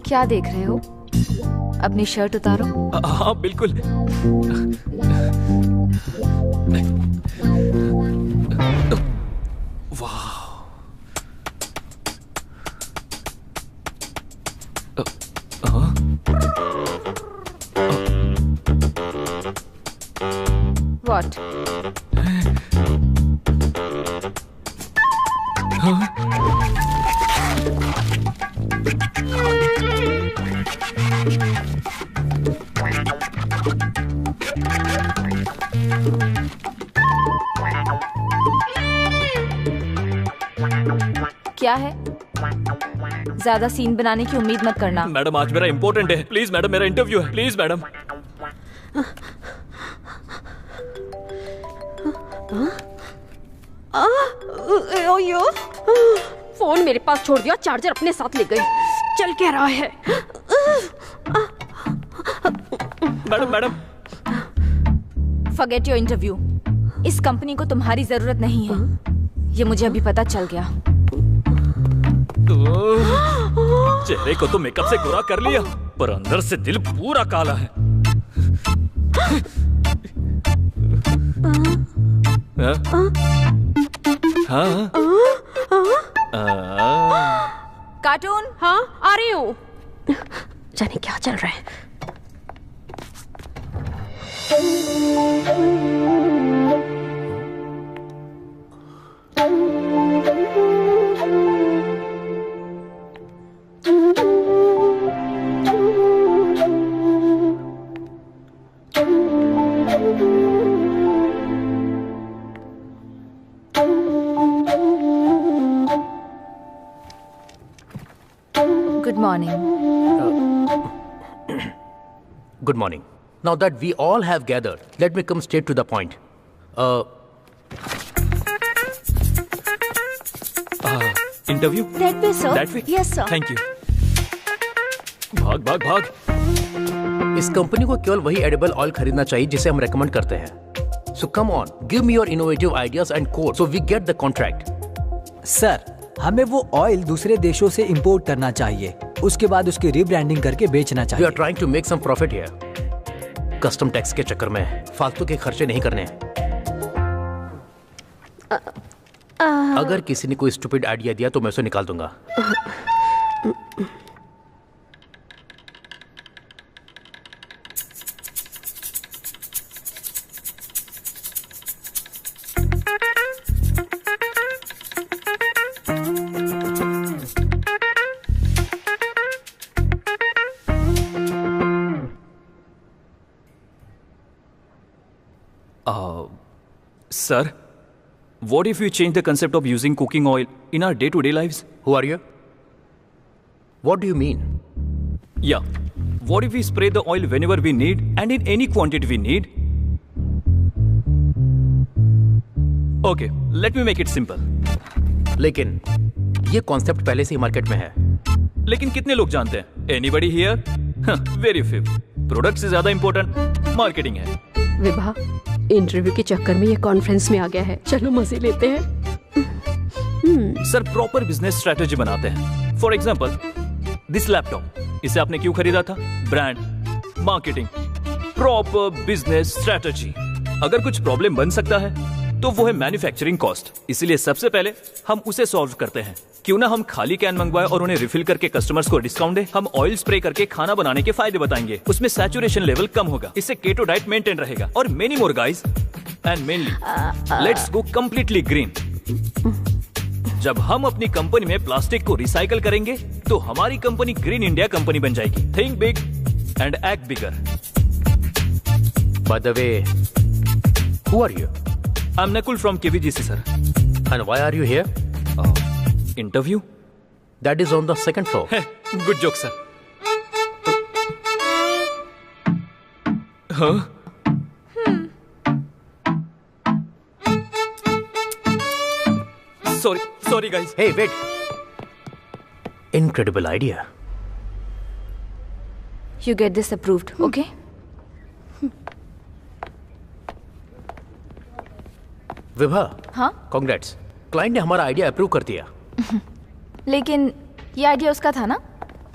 क्या देख रहे हो? अपनी शर्ट उतारो। हाँ बिल्कुल। वाह। What? क्या है? ज्यादा सीन बनाने की उम्मीद मत करना। मैडम आज मेरा इम्पोर्टेंट है, प्लीज मैडम, मेरा इंटरव्यू है, प्लीज मैडम। ओयो, फोन मेरे पास छोड़ दिया, चार्जर अपने साथ ले गई। चल क्या रहा है? Madam madam. Forget your interview. इस कंपनी को तुम्हारी जरूरत नहीं है, ये मुझे अभी पता चल गया। चेहरे को तो मेकअप से गोरा कर लिया, पर अंदर से दिल पूरा काला है। हाँ? कार्टून। हाँ आ रही हूँ। जाने क्या चल रहा है। Good morning. Good morning. Now that we all have gathered, let me come straight to the point. Interview? That way, sir. That way? Yes, sir. Thank you. भाग भाग भाग। इस कंपनी को केवल वही एडिबल ऑयल खरीदना चाहिए जिसे हम रेकमेंड करते हैं। So come on, give me your innovative ideas and code so we get the contract. Sir, हमें वो ऑयल दूसरे देशों से इंपोर्ट करना चाहिए, उसके बाद उसकी रीब्रांडिंग करके बेचना चाहिए। We are trying to make some profit here. Custom tax के चक्कर में फालतू के खर्चे नहीं करने। अगर किसी ने कोई स्टूपिड आइडिया दिया तो मैं उसे निकाल दूंगा। Sir, what if we change the concept of using cooking oil in our day-to-day lives? Who are you? What do you mean? Yeah. What if we spray the oil whenever we need and in any quantity we need? Okay, let me make it simple. लेकिन ये कॉन्सेप्ट पहले से ही मार्केट में है। लेकिन कितने लोग जानते हैं? Anybody here? Very few. Product से ज्यादा इंपॉर्टेंट मार्केटिंग है। विभा, इंटरव्यू के चक्कर में ये कॉन्फ्रेंस में आ गया है, चलो मजे लेते हैं। सर प्रॉपर बिजनेस स्ट्रेटेजी बनाते हैं। फॉर एग्जाम्पल दिस लैपटॉप, इसे आपने क्यों खरीदा था? Brand, marketing, proper business strategy. अगर कुछ प्रॉब्लम बन सकता है तो वो है मैन्युफैक्चरिंग कॉस्ट, इसीलिए सबसे पहले हम उसे सॉल्व करते हैं। क्यों ना हम खाली कैन मंगवाए और उन्हें रिफिल करके कस्टमर्स को डिस्काउंट दे। हम ऑयल स्प्रे करके खाना बनाने के फायदे बताएंगे, उसमें सैचुरेशन लेवल कम होगा, इससे केटो डाइट मेंटेन रहेगा और many more guys. And mainly let's go completely green. जब हम अपनी कंपनी में प्लास्टिक को रिसाइकल करेंगे तो हमारी कंपनी ग्रीन इंडिया कंपनी बन जाएगी। Think big and act bigger. By the way, who are you? I'm Nakul from KVGC, sir. And why are you here? Interview? That is on the second floor. Good joke, sir. Huh? Sorry guys. Hey, wait. Incredible idea. You get this approved, okay? Vibha, हाँ? कांग्रेट्स, क्लाइंट ने हमारा आइडिया अप्रूव कर दिया। लेकिन ये आइडिया उसका था ना?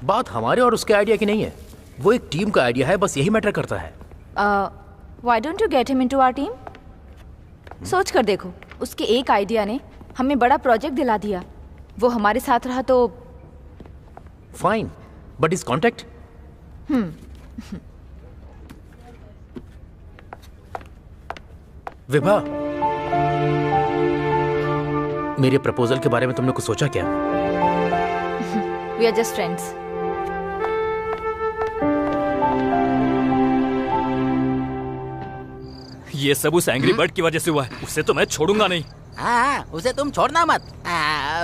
बात हमारे और उसके आइडिया की नहीं है, वो एक टीम का आइडिया है, बस यही मैटर करता है। Why don't you get him into our team? सोच कर देखो, उसके एक आइडिया ने हमें बड़ा प्रोजेक्ट दिला दिया। वो हमारे साथ रहा तो fine, but is contact? Vibha, मेरे प्रपोजल के बारे में तुमने कुछ सोचा क्या? We are just friends. ये सब उस एंग्री बर्ड की वजह से हुआ है, उसे तो मैं छोड़ूंगा नहीं। हाँ, उसे तुम छोड़ना मत।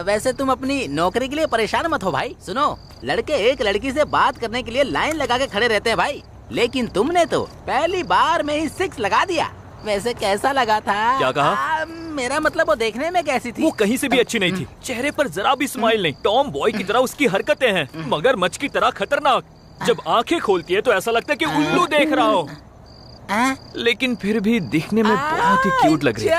वैसे तुम अपनी नौकरी के लिए परेशान मत हो भाई। सुनो, लड़के एक लड़की से बात करने के लिए लाइन लगा के खड़े रहते हैं भाई, लेकिन तुमने तो पहली बार में ही 6 लगा दिया। वैसे कैसा लगा था? क्या कहा? मेरा मतलब वो देखने में कैसी थी? वो कहीं से भी अच्छी नहीं थी, चेहरे पर जरा भी स्माइल नहीं, टॉम बॉय की तरह उसकी हरकतें हैं, मगरमच्छ की तरह खतरनाक। जब आंखें खोलती है तो ऐसा लगता है कि उल्लू देख रहा हो, लेकिन फिर भी दिखने में बहुत ही क्यूट लग रही है।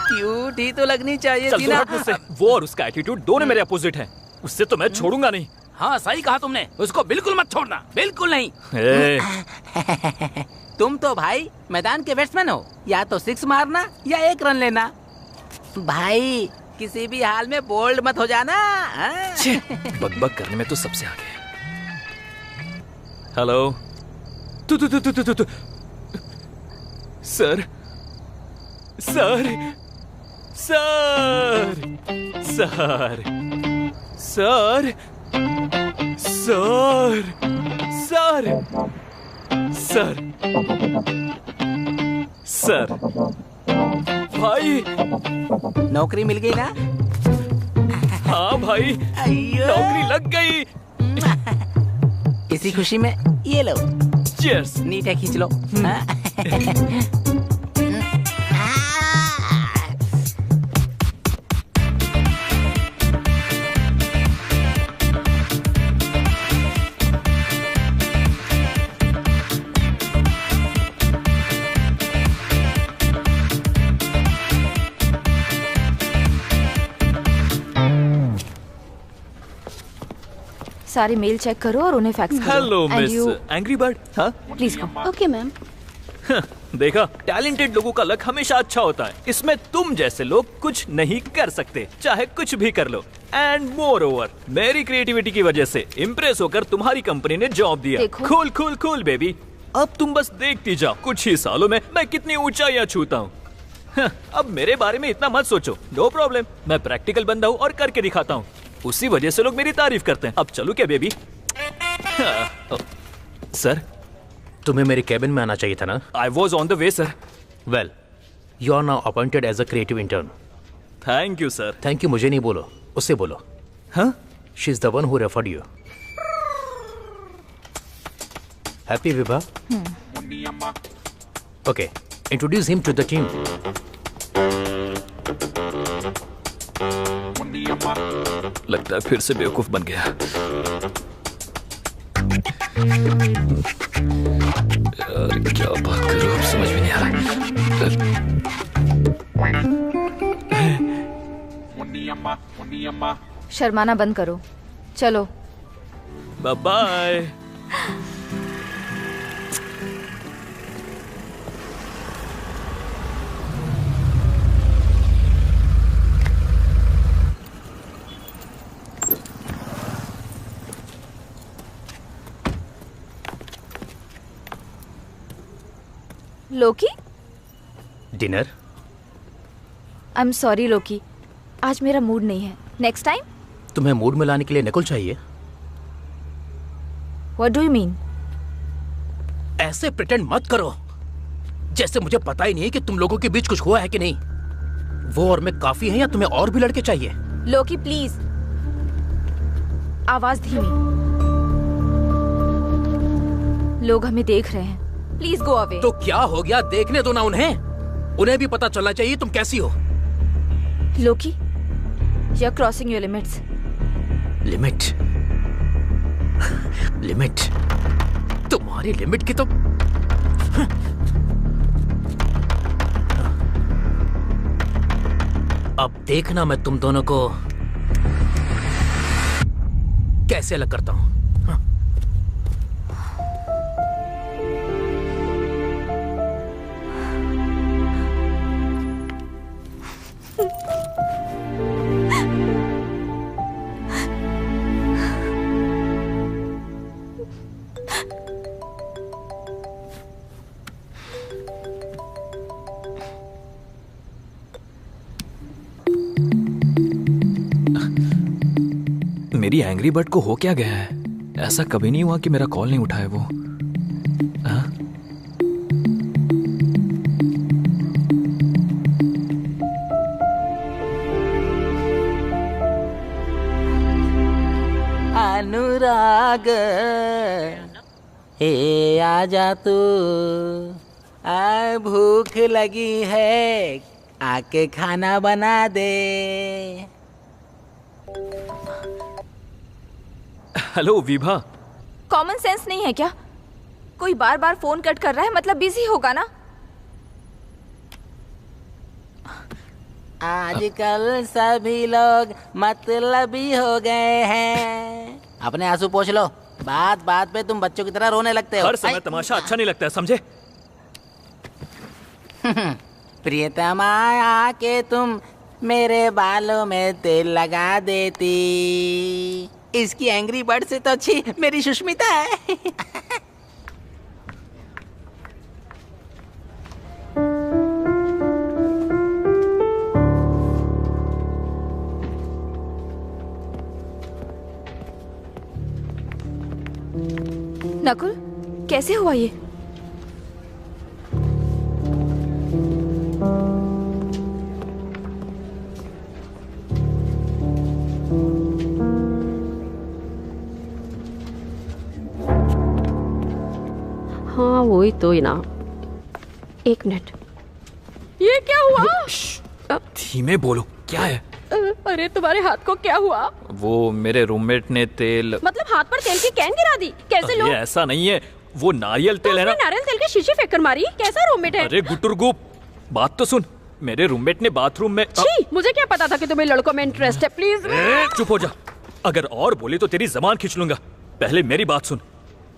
क्यूट ही तो लगनी चाहिए थी ना। मुझसे। वो और उसका एटीट्यूड दोनों मेरे अपोजिट हैं, उससे तो मैं छोड़ूंगा नहीं। हाँ, सही कहा तुमने, उसको बिल्कुल मत छोड़ना, बिल्कुल नहीं। तुम तो भाई मैदान के बैट्समैन हो, या तो 6 मारना या 1 रन लेना। भाई किसी भी हाल में बोल्ड मत हो जाना। बकबक करने में तो सबसे आगे है। हेलो, तू sir sir sir sir sir sir sir sir sir भाई, नौकरी मिल गई ना? हाँ भाई, नौकरी लग गई। इसी खुशी में ये लो, चीयर्स। नीचे खींच लो। सारे मेल चेक करो और उन्हें फैक्स करो। Hello miss angry bird. हाँ प्लीज गो। Okay ma'am. देखा, टैलेंटेड लोगों का लक हमेशा अच्छा होता है। इसमें तुम जैसे लोग कुछ नहीं कर सकते, चाहे कुछ भी कर लो। एंड मोर ओवर, मेरी क्रिएटिविटी की वजह से इम्प्रेस होकर तुम्हारी कंपनी ने जॉब दिया। कूल कूल कूल बेबी, अब तुम बस देखती जाओ, कुछ ही सालों में मैं कितनी ऊंचाइयां छूता हूँ। अब मेरे बारे में इतना मत सोचो, नो प्रॉब्लम, मैं प्रैक्टिकल बंदा हूँ और करके दिखाता हूँ, उसी वजह से लोग मेरी तारीफ करते हैं। अब चलूं क्या बेबी? सर, तुम्हें मेरे कैबिन में आना चाहिए था ना? I was on the way, sir. Well, you are now appointed as a creative intern. Thank you, sir. Thank you मुझे नहीं बोलो, उससे बोलो। हाँ? She is the one who referred you. Happy, Vibha? Okay, introduce him to the team. लगता है फिर से बेवकूफ बन गया। यार क्या बात करूं, अब समझ में नहीं आ रहा। शर्माना बंद करो, चलो। Bye bye. Loki? Dinner? I am sorry Loki, आज मेरा मूड नहीं है। Next time? तुम्हें मूड में लाने के लिए निकुल चाहिए? What do you mean? ऐसे प्रिटेंड मत करो जैसे मुझे पता ही नहीं है कि तुम लोगों के बीच कुछ हुआ है कि नहीं। वो और मैं काफी हैं या तुम्हें और भी लड़के चाहिए? लोकी प्लीज, आवाज धीमी, लोग हमें देख रहे हैं, प्लीज गो अवे। तो क्या हो गया, देखने दो ना उन्हें भी पता चलना चाहिए तुम कैसी हो। Loki, you are crossing your limits. Limit? Limit? तुम्हारी लिमिट की तो अब देखना मैं तुम दोनों को कैसे अलग करता हूं। मेरी एंग्री बर्ड को हो क्या गया है? ऐसा कभी नहीं हुआ कि मेरा कॉल नहीं उठाए वो। हाँ? अनुराग हे आजा तू, आ भूख लगी है, आके खाना बना दे। हेलो विभा। कॉमन सेंस नहीं है क्या? कोई बार बार फोन कट कर रहा है, मतलब बिजी होगा ना। आजकल सभी लोग मतलबी हो गए हैं। अपने आंसू पोंछ लो, बात बात पे तुम बच्चों की तरह रोने लगते हो। हर समय तमाशा अच्छा नहीं लगता है, समझे? प्रियतमा, आके तुम मेरे बालों में तेल लगा देती। इसकी एंग्री बर्ड से तो अच्छी मेरी सुष्मिता है। नकुल, कैसे हुआ ये? हाँ वही तो ही ना। एक मिनट, ये क्या हुआ? धीमे बोलो, क्या है? अरे तुम्हारे हाथ को क्या हुआ? वो मेरे रूममेट ने तेल, मतलब हाथ पर तेल की कैन गिरा दी? कैसे लोग? ये ऐसा नहीं है, वो नारियल तेल है ना। नारियल तेल की शीशी फेंक कर मारी? कैसा रूममेट है? अरे गुटुरगुप, बात तो सुन। मेरे रूममेट ने बाथरूम में छी, मुझे क्या पता था कि तुम्हें लड़कों में इंटरेस्ट है। प्लीज चुप हो जा। अगर और बोली तो तेरी जबान खींच लूंगा। पहले मेरी बात सुन।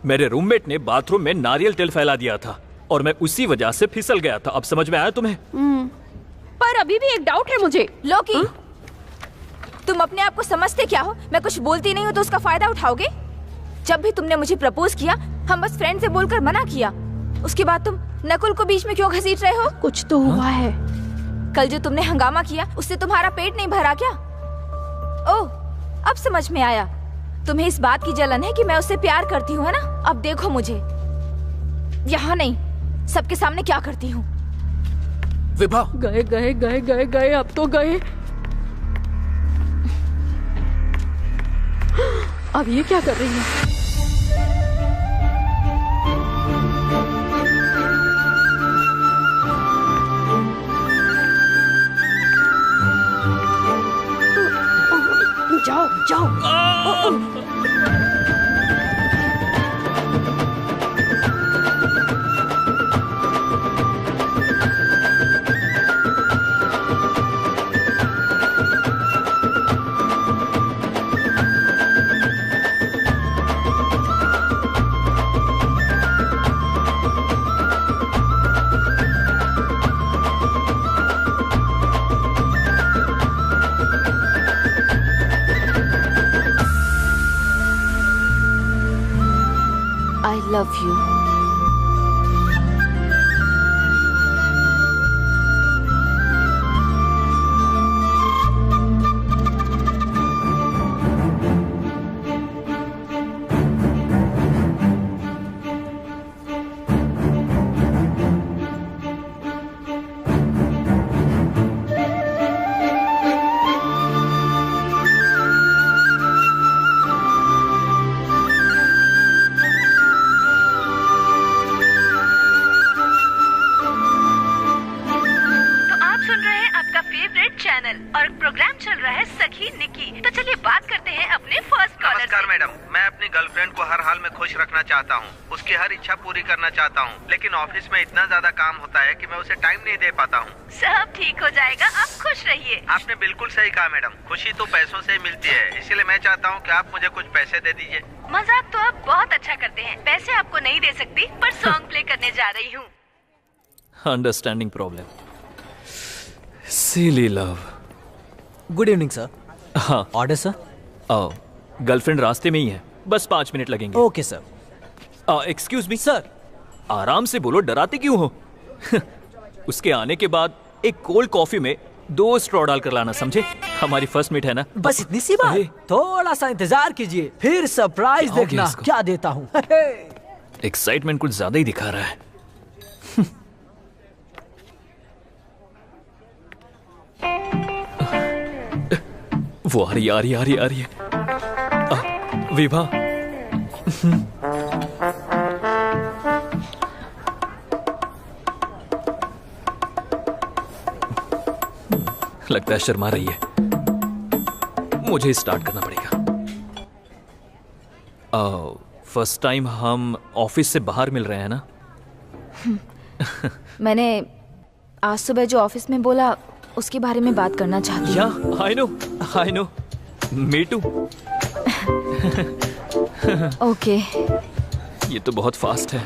मेरे रूममेट ने बाथरूम में नारियल तेल फैला दिया था और मैं उसी वजह से फिसल गया था। अब समझ में आया तुम्हें? पर अभी भी एक डाउट है मुझे। लोकी, तुम अपने आप को समझते क्या हो? मैं कुछ बोलती नहीं हूँ तो उसका फायदा उठाओगे? जब भी तुमने मुझे प्रपोज किया, हम बस फ्रेंड से बोलकर मना किया। उसके बाद तुम नकुल को बीच में क्यों घसीट रहे हो? कुछ तो हुआ है। कल जो तुमने हंगामा किया, उससे तुम्हारा पेट नहीं भरा क्या? ओह, अब समझ में आया। तुम्हें इस बात की जलन है कि मैं उससे प्यार करती हूँ, है ना? अब देखो मुझे, यहाँ नहीं, सबके सामने क्या करती हूँ। विभा, गए गए गए गए गए, अब तो गए। अब ये क्या कर रही है? जाओ जाओ। I love you. और प्रोग्राम चल रहा है सखी निकी। तो चलिए बात करते हैं अपने फर्स्ट कॉलर से। नमस्कार मैडम, मैं अपनी गर्लफ्रेंड को हर हाल में खुश रखना चाहता हूँ, उसकी हर इच्छा पूरी करना चाहता हूँ, लेकिन ऑफिस में इतना ज्यादा काम होता है कि मैं उसे टाइम नहीं दे पाता हूँ। सब ठीक हो जाएगा, आप खुश रहिए। आपने बिल्कुल सही कहा मैडम, खुशी तो पैसों से ही मिलती है, इसीलिए मैं चाहता हूँ कि आप मुझे कुछ पैसे दे दीजिए। मजाक तो आप बहुत अच्छा करते हैं, पैसे आपको नहीं दे सकती, पर सॉन्ग प्ले करने जा रही हूँ। अंडरस्टैंडिंग प्रॉब्लम, सिली लव। Good evening sir. हाँ, ऑर्डर सर। गर्लफ्रेंड रास्ते में ही है, बस 5 मिनट लगेंगे। Okay sir. Excuse me sir, आराम से बोलो, डराते क्यों हो? उसके आने के बाद एक कोल्ड कॉफी में 2 स्ट्रॉ डाल कर लाना, समझे? हमारी फर्स्ट मीट है ना। बस इतनी सी बात। थोड़ा सा इंतजार कीजिए, फिर सरप्राइज देखना क्या देता हूँ। एक्साइटमेंट कुछ ज्यादा ही दिखा रहा है। वो आ रही है। विभा, लगता है शर्मा रही है। मुझे स्टार्ट करना पड़ेगा। फर्स्ट टाइम हम ऑफिस से बाहर मिल रहे हैं ना। मैंने आज सुबह जो ऑफिस में बोला उसके बारे में बात करना चाहती हूँ। I know, me too. Okay. ये तो बहुत फास्ट है।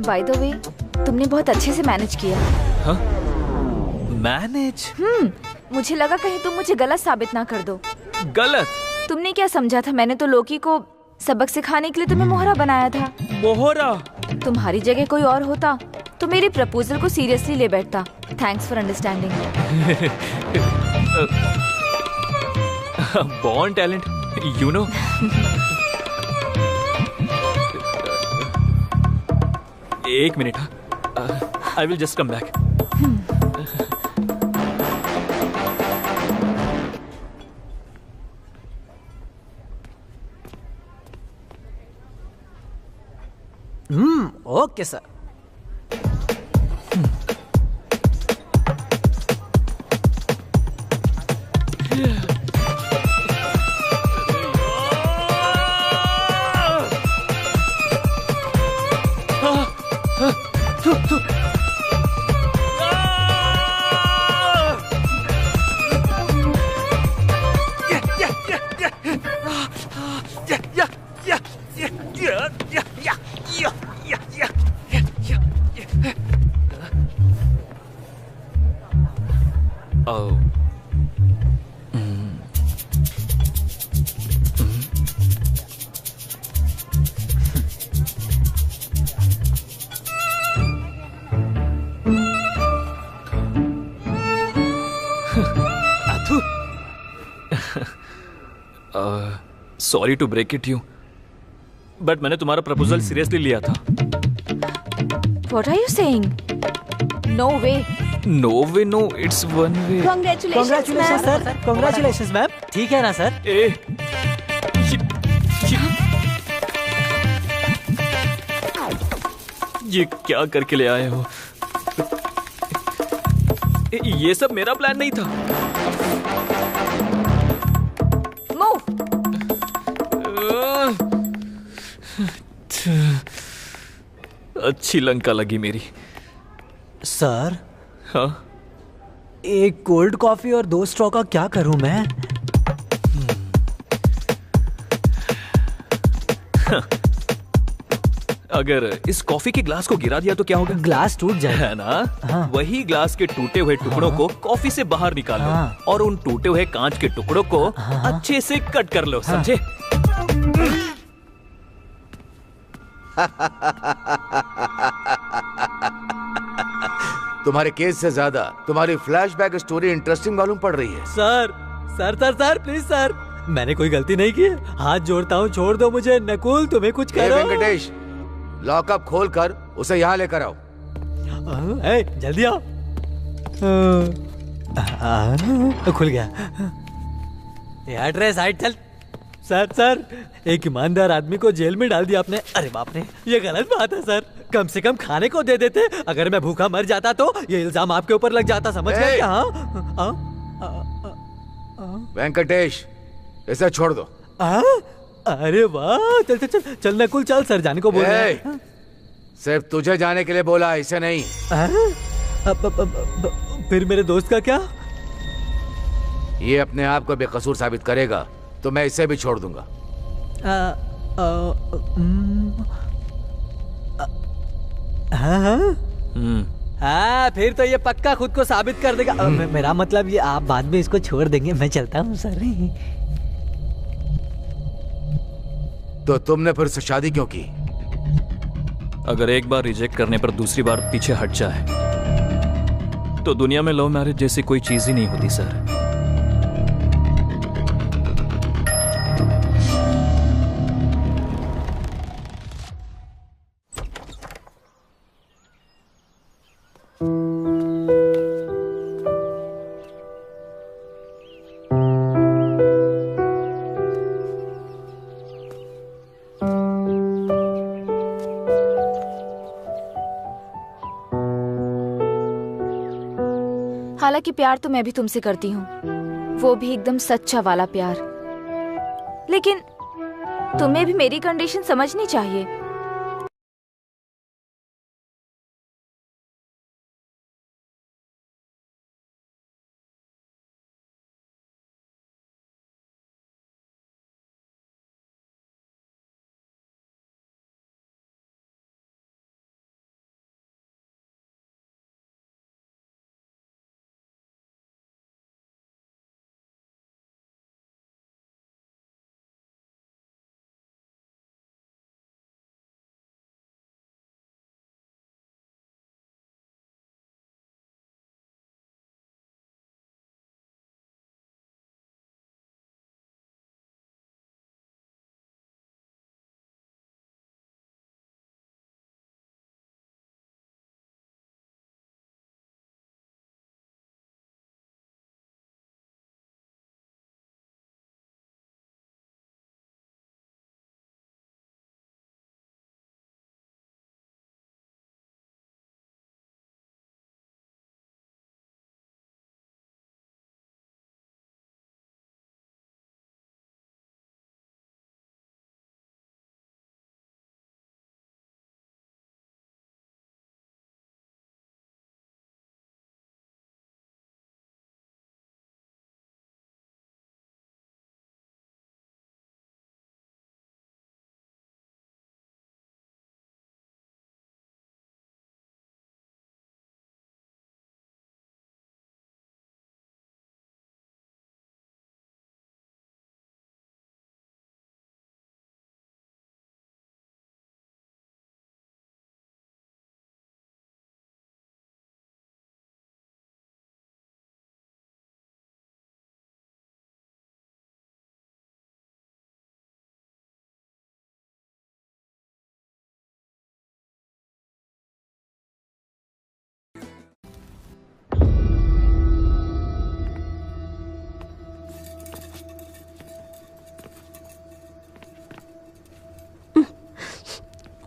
बाय द वे, तुमने बहुत अच्छे से मैनेज किया। हाँ? मैनेज? मुझे लगा कहीं तुम मुझे गलत साबित ना कर दो। गलत? तुमने क्या समझा था? मैंने तो लोकी को सबक सिखाने के लिए तुम्हें मोहरा बनाया था। मोहरा? तुम्हारी जगह कोई और होता तो मेरे प्रपोजल को सीरियसली ले बैठता। Thanks for understanding. Born talent, you know. एक minute, I will just come back. Okay sir. Sorry to break it you, but मैंने तुम्हारा प्रपोजल सीरियसली लिया था। What are you saying? No way. No way, no, it's one way. Congratulations, sir. Congratulations, ma'am. ठीक है ना सर? ये क्या करके ले आए हो? ये सब मेरा प्लान नहीं था। अच्छी लंका लगी मेरी। सर। हाँ? एक कोल्ड कॉफी और 2 स्ट्रॉ का क्या करूं मैं? अगर इस कॉफी के ग्लास को गिरा दिया तो क्या होगा? ग्लास टूट जाएगा, है ना? हाँ। वही ग्लास के टूटे हुए टुकड़ों को कॉफी से बाहर निकालो। हाँ। और उन टूटे हुए कांच के टुकड़ों को अच्छे से कट कर लो। समझे? तुम्हारे केस से ज्यादा तुम्हारी फ्लैशबैक स्टोरी इंटरेस्टिंग मालूम पड़ रही है। सर प्लीज सर, मैंने कोई गलती नहीं की। हाथ जोड़ता हूँ, छोड़ दो मुझे। नकुल, तुम्हें कुछ करो। वेंकटेश, लॉकअप खोल कर उसे यहाँ लेकर आओ। जल्दी आओ। खुल गया। एड्रेस हाइट चल। सर, एक ईमानदार आदमी को जेल में डाल दिया आपने। अरे बाप रे, ये गलत बात है सर। कम से कम खाने को दे देते। अगर मैं भूखा मर जाता तो ये इल्जाम आपके ऊपर लग जाता। समझ गए क्या? वेंकटेश, इसे छोड़ दो। अरे वाह, चल नकुल, चल। सर जाने को बोल रहे हैं। सिर्फ तुझे जाने के लिए बोला, इसे नहीं। फिर मेरे दोस्त का क्या? ये अपने आप को बेकसूर साबित करेगा तो मैं इसे भी छोड़ दूंगा। हाँ, फिर तो ये पक्का खुद को साबित कर देगा। मेरा मतलब ये, आप बाद में इसको छोड़ देंगे। मैं चलता हूँ सर। तो तुमने फिर से शादी क्यों की? अगर एक बार रिजेक्ट करने पर दूसरी बार पीछे हट जाए तो दुनिया में लव मैरिज जैसी कोई चीज ही नहीं होती सर। हालांकि प्यार तो मैं भी तुमसे करती हूँ, वो भी एकदम सच्चा वाला प्यार, लेकिन तुम्हें भी मेरी कंडीशन समझनी चाहिए।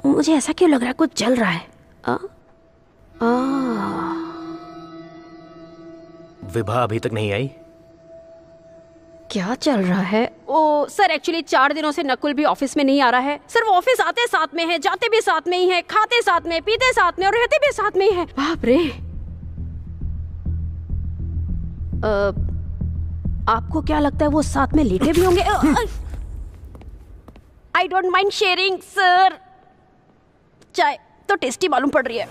मुझे ऐसा क्यों लग रहा है कुछ जल रहा है? विभा अभी तक नहीं आई? क्या चल रहा है? ओ सर, एक्चुअली 4 दिनों से नकुल भी ऑफिस में नहीं आ रहा है सर। वो ऑफिस आते साथ में है, जाते भी साथ में ही है, खाते साथ में, पीते साथ में और रहते भी साथ में ही है। बाप रे। आपको क्या लगता है वो साथ में लेटे भी होंगे? I don't mind sharing sir. चाय तो टेस्टी मालूम पड़ रही है।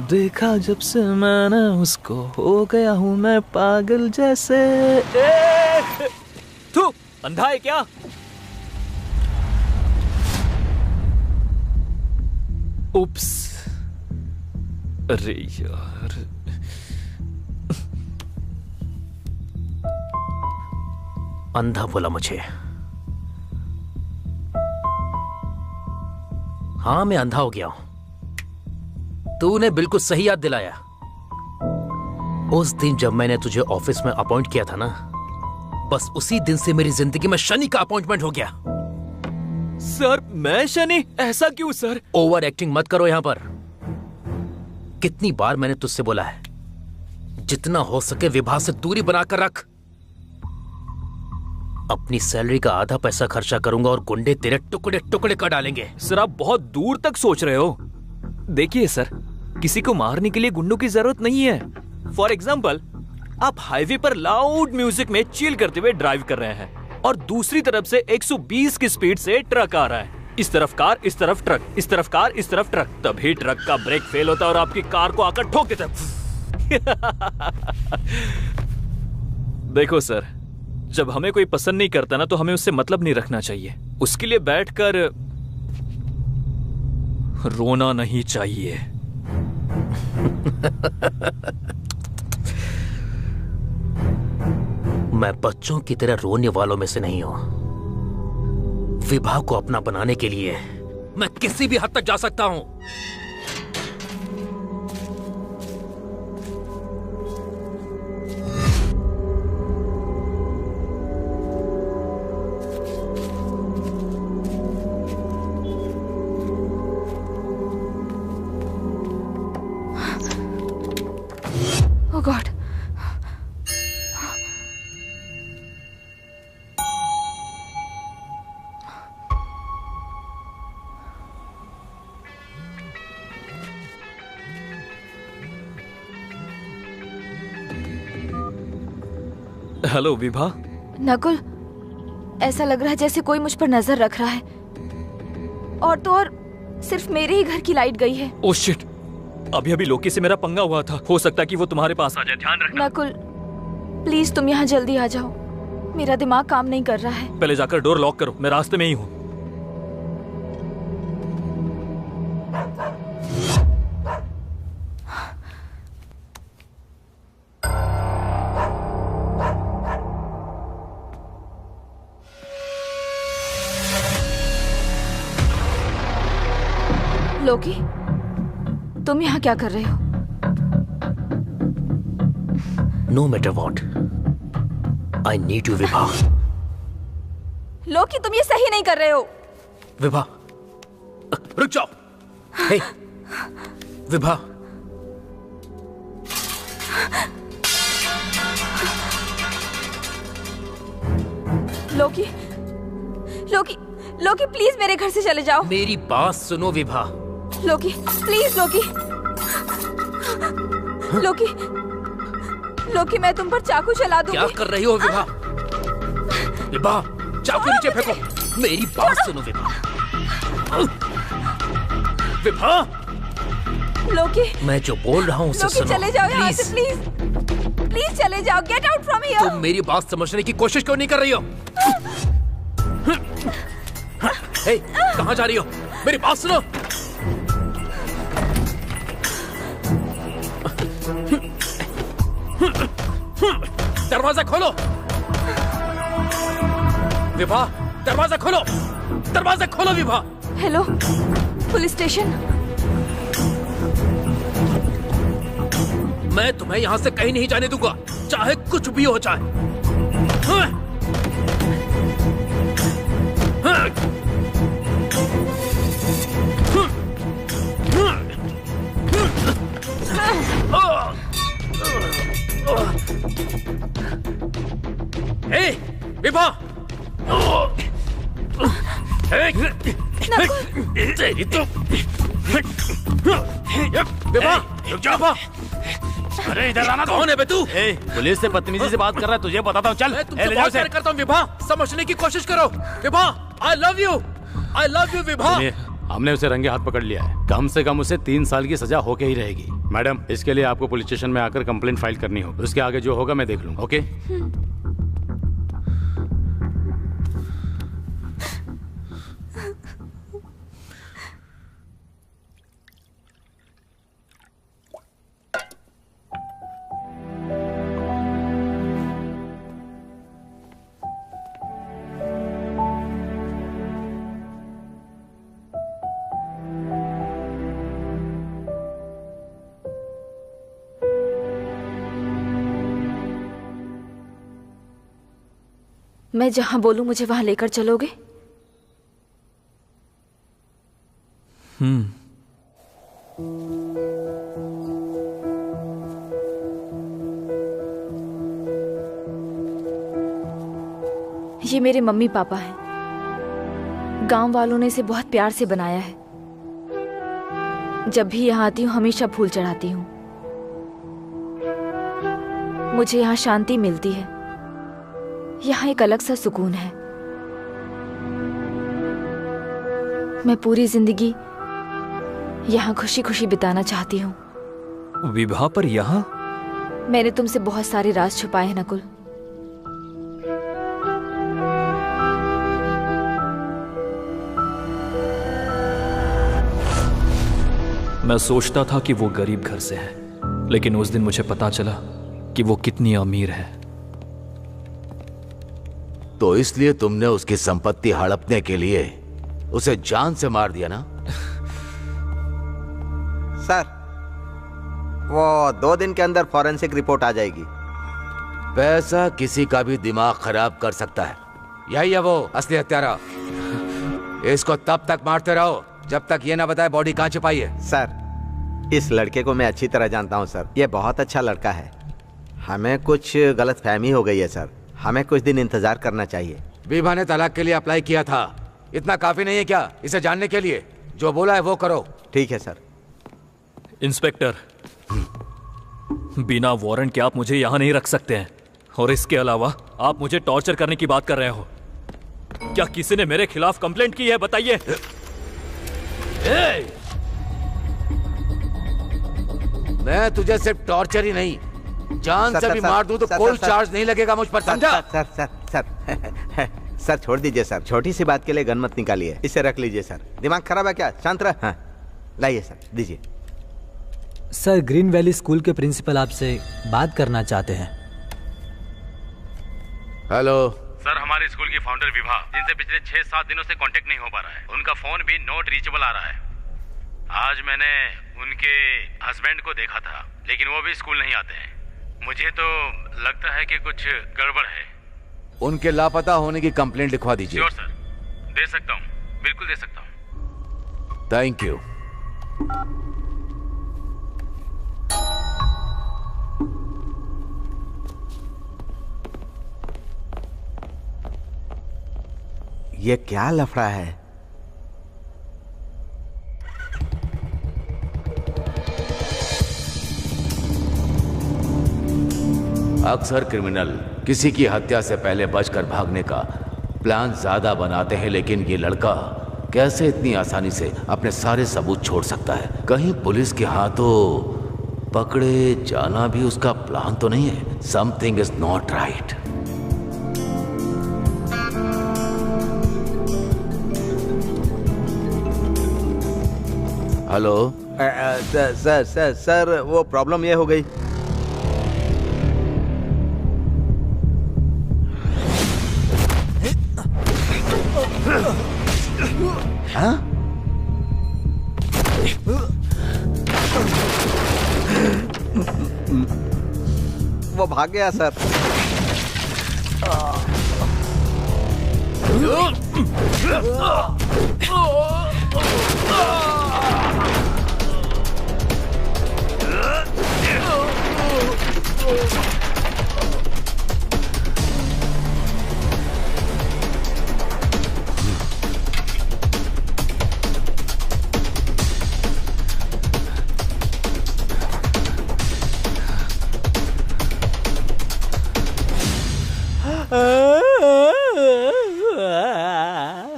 देखा जब से मैंने उसको हो गया हूं मैं पागल जैसे। तू अंधा है क्या? उप्स, अरे यार। अंधा बोला मुझे? हाँ, मैं अंधा हो गया हूं। तूने बिल्कुल सही याद दिलाया। उस दिन जब मैंने तुझे ऑफिस में अपॉइंट किया था ना, बस उसी दिन से मेरी जिंदगी में शनि का अपॉइंटमेंट हो गया। सर, मैं शनि? ऐसा क्यों सर? ओवर एक्टिंग मत करो यहां पर। कितनी बार मैंने तुझसे बोला है, जितना हो सके विभा से दूरी बनाकर रख। अपनी सैलरी का आधा पैसा खर्चा करूंगा और गुंडे तेरे टुकड़े टुकड़े कर डालेंगे। सर, आप बहुत दूर तक सोच रहे हो। देखिए सर, किसी को मारने के लिए गुंडों की जरूरत नहीं है। फॉर एग्जाम्पल, आप हाईवे पर लाउड म्यूजिक में चिल करते हुए ड्राइव कर रहे हैं और दूसरी तरफ से 120 की स्पीड से ट्रक आ रहा है। इस तरफ कार, इस तरफ ट्रक, इस तरफ कार, इस तरफ ट्रक। तभी ट्रक का ब्रेक फेल होता है और आपकी कार को आकर ठोक देता है। देखो सर, जब हमें कोई पसंद नहीं करता ना, तो हमें उससे मतलब नहीं रखना चाहिए। उसके लिए बैठकर रोना नहीं चाहिए। मैं बच्चों की तरह रोने वालों में से नहीं हूं। विभा को अपना बनाने के लिए मैं किसी भी हद तक जा सकता हूं। Oh God. Hello Vibha. Nakul, ऐसा लग रहा है जैसे कोई मुझ पर नजर रख रहा है। और तो और सिर्फ मेरे ही घर की लाइट गई है। ओह शिट, अभी अभी लोकी से मेरा पंगा हुआ था। हो सकता है कि वो तुम्हारे पास आ जाए, ध्यान रखना। नकुल, प्लीज तुम यहाँ जल्दी आ जाओ। मेरा दिमाग काम नहीं कर रहा है। पहले जाकर डोर लॉक करो, मैं रास्ते में ही हूँ। लोकी, तुम यहाँ क्या कर रहे हो? No matter what, I need you, Vibha. लोकी, तुम ये सही नहीं कर रहे हो। विभा, रुक जाओ। हे, विभा। लोकी, लोकी, लोकी, प्लीज मेरे घर से चले जाओ। मेरी बात सुनो विभा। लोकी, प्लीज लोकी। लोकी, लोकी, मैं तुम पर चाकू चला दूंगी। क्या कर रही हो विभा? विभा, चाकू नीचे फेंको। मेरी बात सुनो विभा। विभा, लोकी, मैं जो बोल रहा हूँ उसे लोकी, सुनो। चले जाओ यहाँ से, प्लीज। प्लीज। प्लीज चले जाओ। Get out from here. तुम मेरी बात समझने की कोशिश क्यों नहीं कर रही हो? हे, कहाँ जा रही हो? मेरी बात सुनो। दरवाजा खोलो। विभा, दरवाजा खोलो। दरवाजा खोलो विभा। Hello, police station. मैं तुम्हें यहाँ से कहीं नहीं जाने दूंगा, चाहे कुछ भी हो जाए। हे, विभा। तेरी तो विभा, रुक जा। अरे इधर आना। कौन है बे तू? पुलिस से बदतमीजी से बात कर रहा है, तुझे बताता हूँ। चल, मैं तुमसे बहुत प्यार करता हूँ विभा, समझने की कोशिश करो। Vibha, I love you Vibha. हमने उसे रंगे हाथ पकड़ लिया है। कम से कम उसे 3 साल की सजा होके ही रहेगी। मैडम, इसके लिए आपको पुलिस स्टेशन में आकर कंप्लेंट फाइल करनी होगी। उसके आगे जो होगा मैं देख लूंगा। ओके? मैं जहां बोलूं मुझे वहां लेकर चलोगे? ये मेरे मम्मी पापा हैं। गांव वालों ने इसे बहुत प्यार से बनाया है। जब भी यहाँ आती हूँ हमेशा फूल चढ़ाती हूँ। मुझे यहाँ शांति मिलती है। यहाँ एक अलग सा सुकून है। मैं पूरी जिंदगी यहाँ खुशी खुशी बिताना चाहती हूँ। विभा, पर यहाँ? मैंने तुमसे बहुत सारे राज छुपाए हैं नकुल। मैं सोचता था कि वो गरीब घर से है, लेकिन उस दिन मुझे पता चला कि वो कितनी अमीर है। तो इसलिए तुमने उसकी संपत्ति हड़पने के लिए उसे जान से मार दिया ना? सर, वो 2 दिन के अंदर फॉरेंसिक रिपोर्ट आ जाएगी। पैसा किसी का भी दिमाग खराब कर सकता है। यही है वो असली हत्यारा। इसको तब तक मारते रहो जब तक ये ना बताए बॉडी कहाँ छिपाई है। सर, इस लड़के को मैं अच्छी तरह जानता हूँ सर। ये बहुत अच्छा लड़का है। हमें कुछ गलतफहमी हो गई है सर। हमें कुछ दिन इंतजार करना चाहिए। विभा ने तलाक के लिए अप्लाई किया था। इतना काफी नहीं है क्या इसे जानने के लिए? जो बोला है वो करो। ठीक है सर। इंस्पेक्टर, बिना वारंट के आप मुझे यहां नहीं रख सकते हैं। और इसके अलावा आप मुझे टॉर्चर करने की बात कर रहे हो। क्या किसी ने मेरे खिलाफ कंप्लेंट की है? बताइए। मैं तुझे सिर्फ टॉर्चर ही नहीं, जान से भी मार दूं तो कोई चार्ज नहीं लगेगा मुझ पर, समझा? सर सर सर सर छोड़ दीजिए सर। छोटी सी बात के लिए गन मत निकालिए। इसे रख लीजिए सर। दिमाग खराब है क्या? शांत रह। हाँ, लाइए सर, दीजिए। सर, ग्रीन वैली स्कूल के प्रिंसिपल आपसे बात करना चाहते हैं। हेलो सर, हमारे स्कूल की फाउंडर विभा, जिनसे पिछले 6-7 दिनों से कांटेक्ट नहीं हो पा रहा है, उनका फोन भी नॉट रीचेबल आ रहा है। आज मैंने उनके हस्बैंड को देखा था, लेकिन वो भी स्कूल नहीं आते हैं। मुझे तो लगता है कि कुछ गड़बड़ है। उनके लापता होने की कंप्लेंट लिखवा दीजिए। श्योर सर, दे सकता हूँ, बिल्कुल दे सकता हूँ। Thank you. ये क्या लफड़ा है? अक्सर क्रिमिनल किसी की हत्या से पहले बचकर भागने का प्लान ज्यादा बनाते हैं, लेकिन ये लड़का कैसे इतनी आसानी से अपने सारे सबूत छोड़ सकता है? कहीं पुलिस के हाथों पकड़े जाना भी उसका प्लान तो नहीं है? Something is not right. Hello sir sir sir, वो प्रॉब्लम ये हो गई। हाँ? वो भाग गया सर।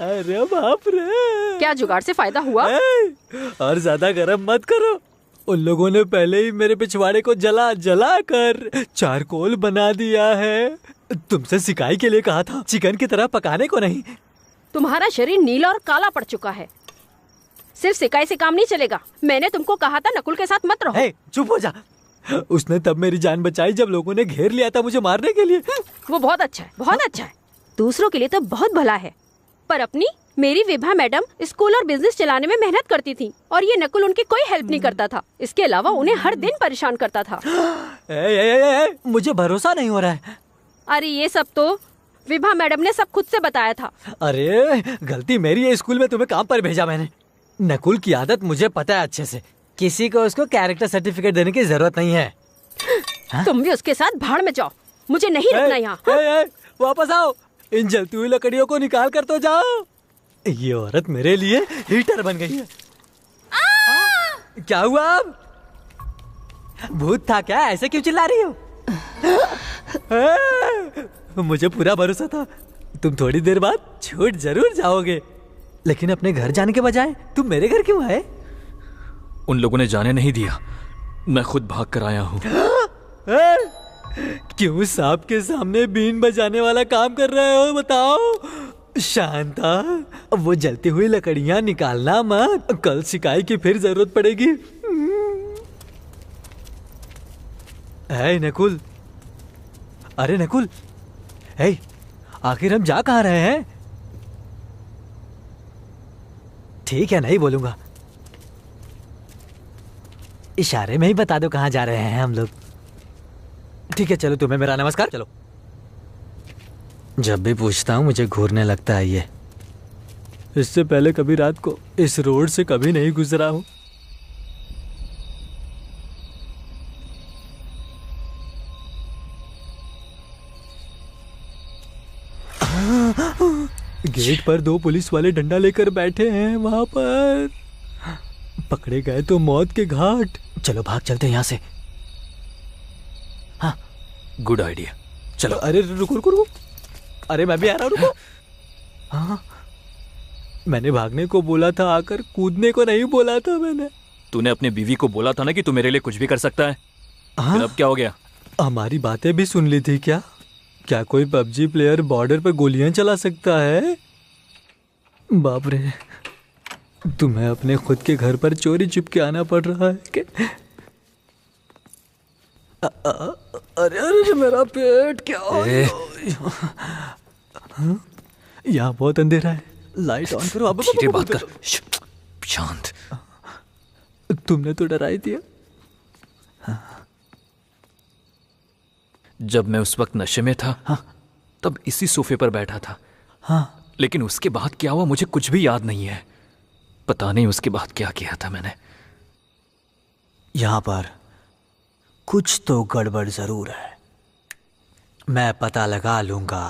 अरे बाप रे, क्या जुगाड़ से फायदा हुआ? और ज्यादा गरम मत करो। उन लोगों ने पहले ही मेरे पिछवाड़े को जला जला कर चारकोल बना दिया है। तुमसे सिकाई के लिए कहा था, चिकन की तरह पकाने को नहीं। तुम्हारा शरीर नीला और काला पड़ चुका है। सिर्फ सिकाई से काम नहीं चलेगा। मैंने तुमको कहा था नकुल के साथ मत रहो। चुप हो जा। उसने तब मेरी जान बचाई जब लोगों ने घेर लिया था मुझे मारने के लिए। वो बहुत अच्छा है, बहुत अच्छा है। दूसरों के लिए तो बहुत भला है, पर अपनी मेरी विभा मैडम स्कूल और बिजनेस चलाने में मेहनत करती थी और ये नकुल उनकी कोई हेल्प नहीं करता था। इसके अलावा उन्हें हर दिन परेशान करता था। मुझे भरोसा नहीं हो रहा है। अरे ये सब तो विभा मैडम ने सब खुद से बताया था। अरे गलती मेरी है, स्कूल में तुम्हें काम पर भेजा मैंने। नकुल की आदत मुझे पता है अच्छे से। किसी को उसको कैरेक्टर सर्टिफिकेट देने की जरूरत नहीं है। तुम भी उसके साथ भाड़ में जाओ, मुझे नहीं रुकना यहाँ। वापस आओ, इन जलती हुई लकड़ियों को निकाल कर तो जाओ। ये औरत मेरे लिए हीटर बन गई है। क्या हुआ अब? भूत था क्या? ऐसे क्यों चिल्ला रही हो? मुझे पूरा भरोसा था तुम थोड़ी देर बाद छूट जरूर जाओगे, लेकिन अपने घर जाने के बजाय तुम मेरे घर क्यों आए? उन लोगों ने जाने नहीं दिया, मैं खुद भाग कर आया हूँ। क्यों सांप के सामने बीन बजाने वाला काम कर रहे हो? बताओ। शांता, वो जलती हुई लकड़ियां निकालना मत, कल सिकाई की फिर जरूरत पड़ेगी। है नकुल, अरे नकुल, है आखिर हम जा कहाँ रहे हैं? ठीक है, नहीं बोलूंगा, इशारे में ही बता दो कहाँ जा रहे हैं हम लोग। ठीक है चलो, तुम्हें मेरा नमस्कार। चलो, जब भी पूछता हूँ मुझे घूरने लगता है ये। इससे पहले कभी रात को इस रोड से कभी नहीं गुजरा हूँ। गेट पर 2 पुलिस वाले डंडा लेकर बैठे हैं, वहां पर पकड़े गए तो मौत के घाट। चलो भाग चलते हैं यहाँ से। हाँ, गुड आइडिया, चलो। अरे रुको रुको रुको, अरे मैं भी आ रहा हूँ, रुको। हाँ, मैंने भागने को बोला था, आकर कूदने को नहीं बोला था मैंने। तूने अपने बीवी को बोला था ना कि तू मेरे लिए कुछ भी कर सकता है। फिर अब क्या हो गया? हमारी बातें भी सुन ली थी क्या? क्या कोई पबजी प्लेयर बॉर्डर पर गोलियां चला सकता है? बाप रे, तुम्हें अपने खुद के घर पर चोरी छुप के आना पड़ रहा है क्या? अरे अरे मेरा पेट क्या हो गया? यहाँ बहुत अंधेरा है, लाइट ऑन करो। अब धीरे बात कर, शांत। तुमने तो डरा ही दिया। जब मैं उस वक्त नशे में था, तब इसी सोफे पर बैठा था। हाँ, लेकिन उसके बाद क्या हुआ मुझे कुछ भी याद नहीं है। पता नहीं उसके बाद क्या किया था मैंने। यहाँ पर कुछ तो गड़बड़ जरूर है, मैं पता लगा लूंगा।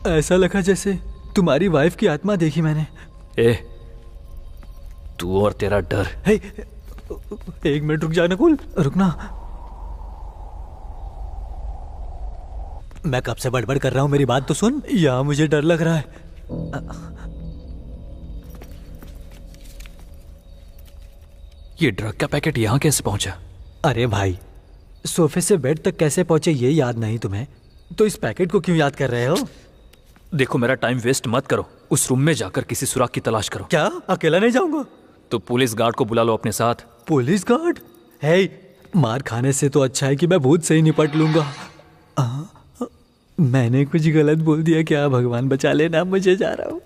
ऐसा लगा जैसे तुम्हारी वाइफ की आत्मा देखी मैंने। तू और तेरा डर। एक मिनट रुक जा नकुल, रुकना। मैं कब से बड़बड़ कर रहा हूं, मेरी बात तो सुन। यहाँ मुझे डर लग रहा है। ये ड्रग का पैकेट यहाँ कैसे पहुंचा? अरे भाई, सोफे से बेड तक कैसे पहुंचे ये याद नहीं तुम्हें, तो इस पैकेट को क्यों याद कर रहे हो? देखो, मेरा टाइम वेस्ट मत करो। उस रूम में जाकर किसी सुराग की तलाश करो। क्या अकेला नहीं जाऊंगा? तो पुलिस गार्ड को बुला लो अपने साथ। Police guard? मार खाने से तो अच्छा है कि मैं भूत से ही निपट लूंगा। मैंने कुछ गलत बोल दिया क्या? भगवान बचा लेना, मुझे जा रहा हूं।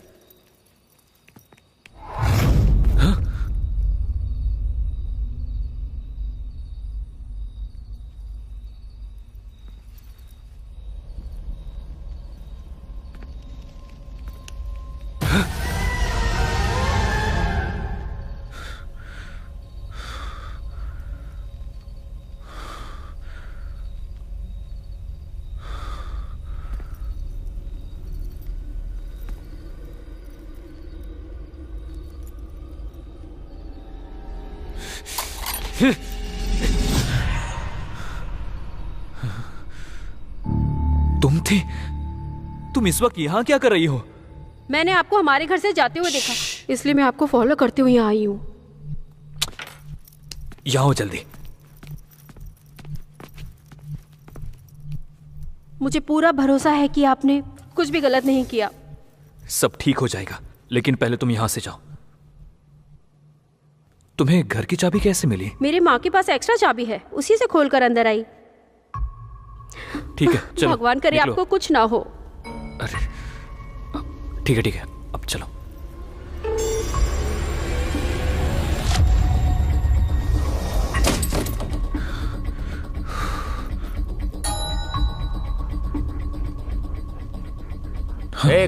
तुम थे? तुम इस वक्त यहाँ क्या कर रही हो? मैंने आपको हमारे घर से जाते हुए देखा, इसलिए मैं आपको फॉलो करते हुए यहाँ आई हूँ। यहाँ हो जल्दी। मुझे पूरा भरोसा है कि आपने कुछ भी गलत नहीं किया। सब ठीक हो जाएगा, लेकिन पहले तुम यहाँ से जाओ। तुम्हें घर की चाबी कैसे मिली? मेरी माँ के पास एक्स्ट्रा चाबी है, उसी से खोलकर अंदर आई। ठीक है, चलो। भगवान करे आपको कुछ ना हो। अरे ठीक है, अब चलो।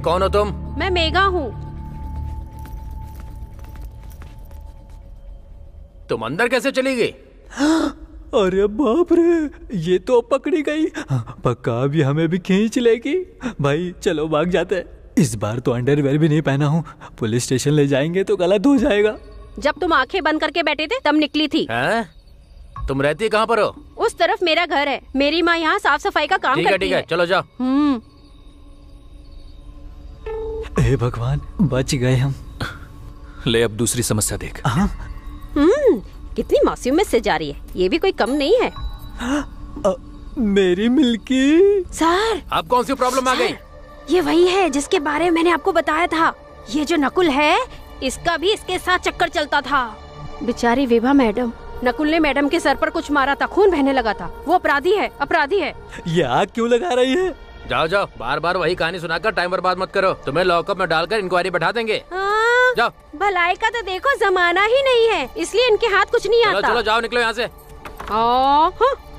कौन हो तुम? मैं मेघा हूँ। तुम अंदर कैसे चली गई? अरे बाप रे, ये तो पकड़ी गई। पक्का अभी हमें भी खींच लेगी। भाई चलो भाग जाते हैं। इस बार तो अंडरवेयर भी नहीं पहना हूँ, पुलिस स्टेशन ले जाएंगे तो गलत हो जाएगा। जब तुम आंखें बंद करके बैठे थे तब निकली थी। तुम रहती कहाँ पर हो? उस तरफ मेरा घर है। मेरी माँ यहाँ साफ सफाई का काम करती है। ठीक है, चलो जाओ। हे भगवान, बच गए हम। ले अब दूसरी समस्या देख। कितनी मासूमियत से जा रही है, ये भी कोई कम नहीं है। मेरी मिल्की। सर, अब कौन सी प्रॉब्लम आ गई? ये वही है जिसके बारे में मैंने आपको बताया था। ये जो नकुल है, इसका भी इसके साथ चक्कर चलता था। बेचारी विभा मैडम, नकुल ने मैडम के सर पर कुछ मारा था, खून बहने लगा था। वो अपराधी है, अपराधी है। ये आग क्यों लगा रही है? जाओ जाओ, बार बार वही कहानी सुनाकर टाइम बर्बाद मत करो। तुम्हें लॉकअप में डालकर इंक्वायरी बैठा देंगे। जाओ। भलाई का तो देखो जमाना ही नहीं है, इसलिए इनके हाथ कुछ नहीं आता। चलो जाओ, निकलो यहाँ से।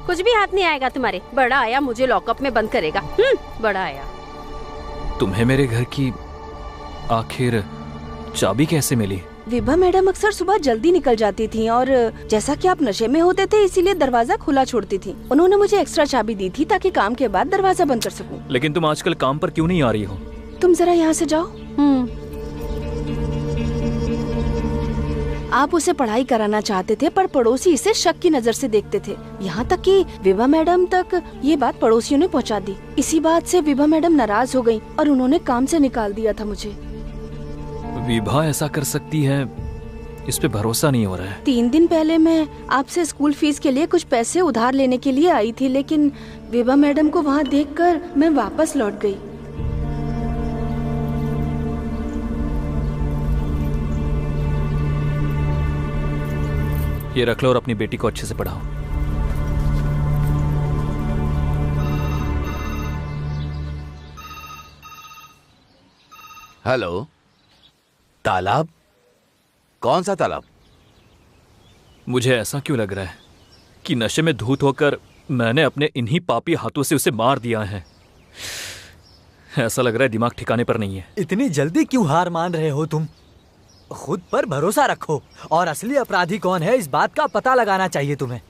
कुछ भी हाथ नहीं आएगा तुम्हारे। बड़ा आया मुझे लॉकअप में बंद करेगा। बड़ा आया। तुम्हें मेरे घर की आखिर चाबी कैसे मिली? विभा मैडम अक्सर सुबह जल्दी निकल जाती थी और जैसा कि आप नशे में होते थे इसीलिए दरवाजा खुला छोड़ती थी। उन्होंने मुझे एक्स्ट्रा चाबी दी थी ताकि काम के बाद दरवाजा बंद कर सकूं। लेकिन तुम आजकल काम पर क्यों नहीं आ रही हो? तुम जरा यहाँ से जाओ। आप उसे पढ़ाई कराना चाहते थे पर पड़ोसी इसे शक की नजर से देखते थे। यहाँ तक कि विभा मैडम तक ये बात पड़ोसियों ने पहुँचा दी। इसी बात से विभा मैडम नाराज हो गयी और उन्होंने काम से निकाल दिया था मुझे। विभा ऐसा कर सकती है, इस पे भरोसा नहीं हो रहा है। 3 दिन पहले मैं आपसे स्कूल फीस के लिए कुछ पैसे उधार लेने के लिए आई थी, लेकिन विभा मैडम को वहाँ देखकर मैं वापस लौट गई। ये रख लो और अपनी बेटी को अच्छे से पढ़ाओ। हेलो, तालाब? कौन सा तालाब? मुझे ऐसा क्यों लग रहा है कि नशे में धूत होकर मैंने अपने इन्हीं पापी हाथों से उसे मार दिया है। ऐसा लग रहा है दिमाग ठिकाने पर नहीं है। इतनी जल्दी क्यों हार मान रहे हो तुम? खुद पर भरोसा रखो और असली अपराधी कौन है इस बात का पता लगाना चाहिए तुम्हें।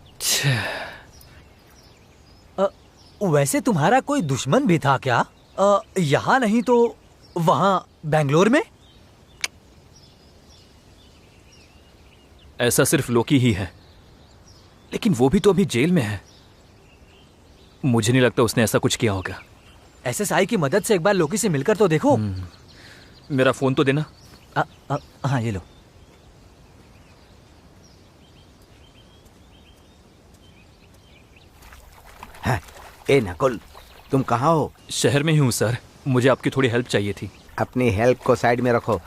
वैसे तुम्हारा कोई दुश्मन भी था क्या? यहाँ नहीं तो वहाँ बेंगलोर में? ऐसा सिर्फ लोकी ही है, लेकिन वो भी तो अभी जेल में है। मुझे नहीं लगता उसने ऐसा कुछ किया होगा। एसएसआई की मदद से एक बार लोकी से मिलकर तो देखो। मेरा फोन तो देना। हाँ, ये लो। हाँ, ए नकुल, तुम कहाँ हो? शहर में ही हूँ सर, मुझे आपकी थोड़ी हेल्प चाहिए थी। अपनी हेल्प को साइड में रखो।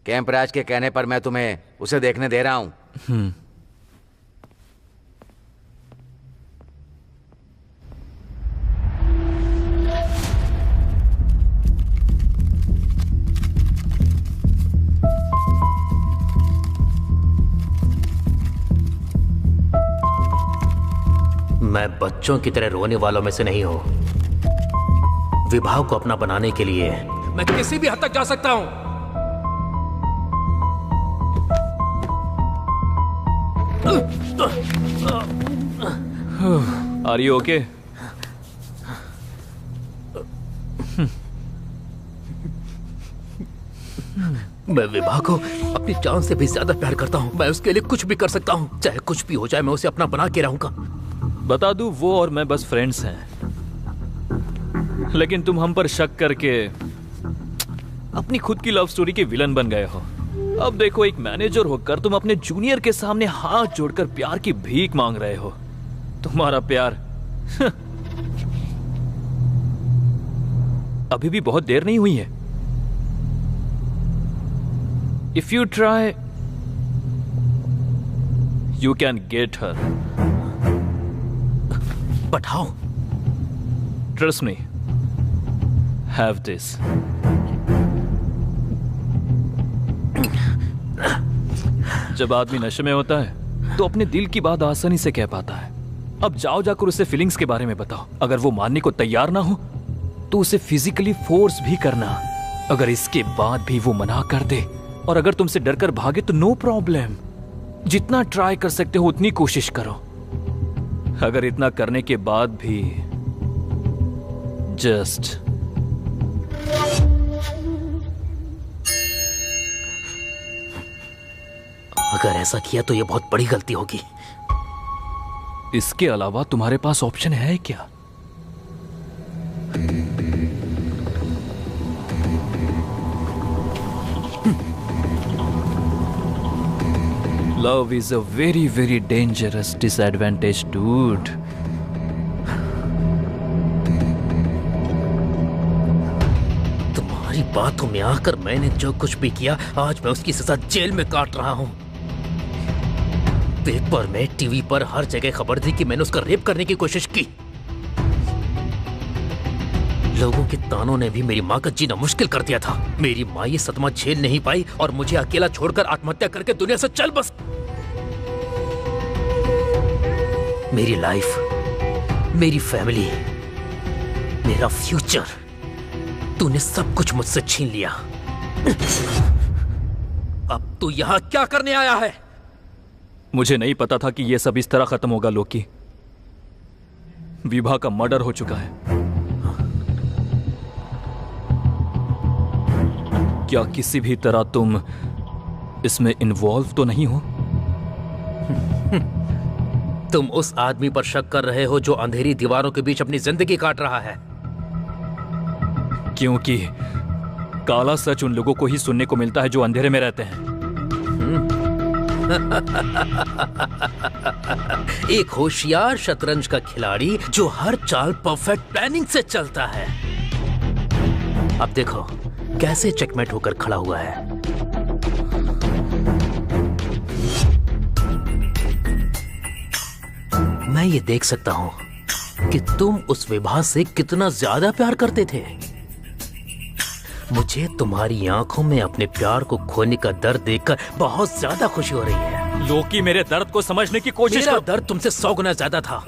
कैंप राज के कहने पर मैं तुम्हें उसे देखने दे रहा हूं। मैं बच्चों की तरह रोने वालों में से नहीं हूं। विभा को अपना बनाने के लिए मैं किसी भी हद तक जा सकता हूं। Are you okay? मैं विभा को अपनी जान से भी ज्यादा प्यार करता हूँ। मैं उसके लिए कुछ भी कर सकता हूँ, चाहे कुछ भी हो जाए, मैं उसे अपना बना के रहूंगा। बता दूं, वो और मैं बस फ्रेंड्स हैं, लेकिन तुम हम पर शक करके अपनी खुद की लव स्टोरी के विलन बन गए हो। अब देखो, एक मैनेजर होकर तुम अपने जूनियर के सामने हाथ जोड़कर प्यार की भीख मांग रहे हो। तुम्हारा प्यार अभी भी बहुत देर नहीं हुई है। If you try, you can get her. But how? Trust me. Have this. जब आदमी नशे में होता है तो अपने दिल की बात आसानी से कह पाता है। अब जाओ जाकर उसे फीलिंग्स के बारे में बताओ। अगर वो मानने को तैयार ना हो तो उसे फिजिकली फोर्स भी करना। अगर इसके बाद भी वो मना कर दे और अगर तुमसे डरकर भागे तो नो प्रॉब्लम, जितना ट्राई कर सकते हो उतनी कोशिश करो। अगर इतना करने के बाद भी जस्ट अगर ऐसा किया तो ये बहुत बड़ी गलती होगी। इसके अलावा तुम्हारे पास ऑप्शन है क्या? Love is a very, very dangerous disadvantage, dude. तुम्हारी बातों में आकर मैंने जो कुछ भी किया, आज मैं उसकी सजा जेल में काट रहा हूँ। पेपर में, टीवी पर हर जगह खबर थी कि मैंने उसका रेप करने की कोशिश की। लोगों के तानों ने भी मेरी माँ का जीना मुश्किल कर दिया था। मेरी माँ ये सदमा झेल नहीं पाई और मुझे अकेला छोड़कर आत्महत्या करके दुनिया से चल बस। मेरी लाइफ, मेरी फैमिली, मेरा फ्यूचर, तूने सब कुछ मुझसे छीन लिया। अब तू यहाँ क्या करने आया है? मुझे नहीं पता था कि यह सब इस तरह खत्म होगा लोकी। विभा का मर्डर हो चुका है। क्या किसी भी तरह तुम इसमें इन्वॉल्व तो नहीं हो? तुम उस आदमी पर शक कर रहे हो जो अंधेरी दीवारों के बीच अपनी जिंदगी काट रहा है। क्योंकि काला सच उन लोगों को ही सुनने को मिलता है जो अंधेरे में रहते हैं। एक होशियार शतरंज का खिलाड़ी जो हर चाल परफेक्ट प्लानिंग से चलता है। अब देखो कैसे चेकमेट होकर खड़ा हुआ है। मैं ये देख सकता हूं कि तुम उस विभा से कितना ज्यादा प्यार करते थे। मुझे तुम्हारी आंखों में अपने प्यार को खोने का दर्द देखकर बहुत ज्यादा खुशी हो रही है। लोकी, मेरे दर्द को समझने की कोशिश मेरा दर्द तुमसे 100 गुना ज्यादा था।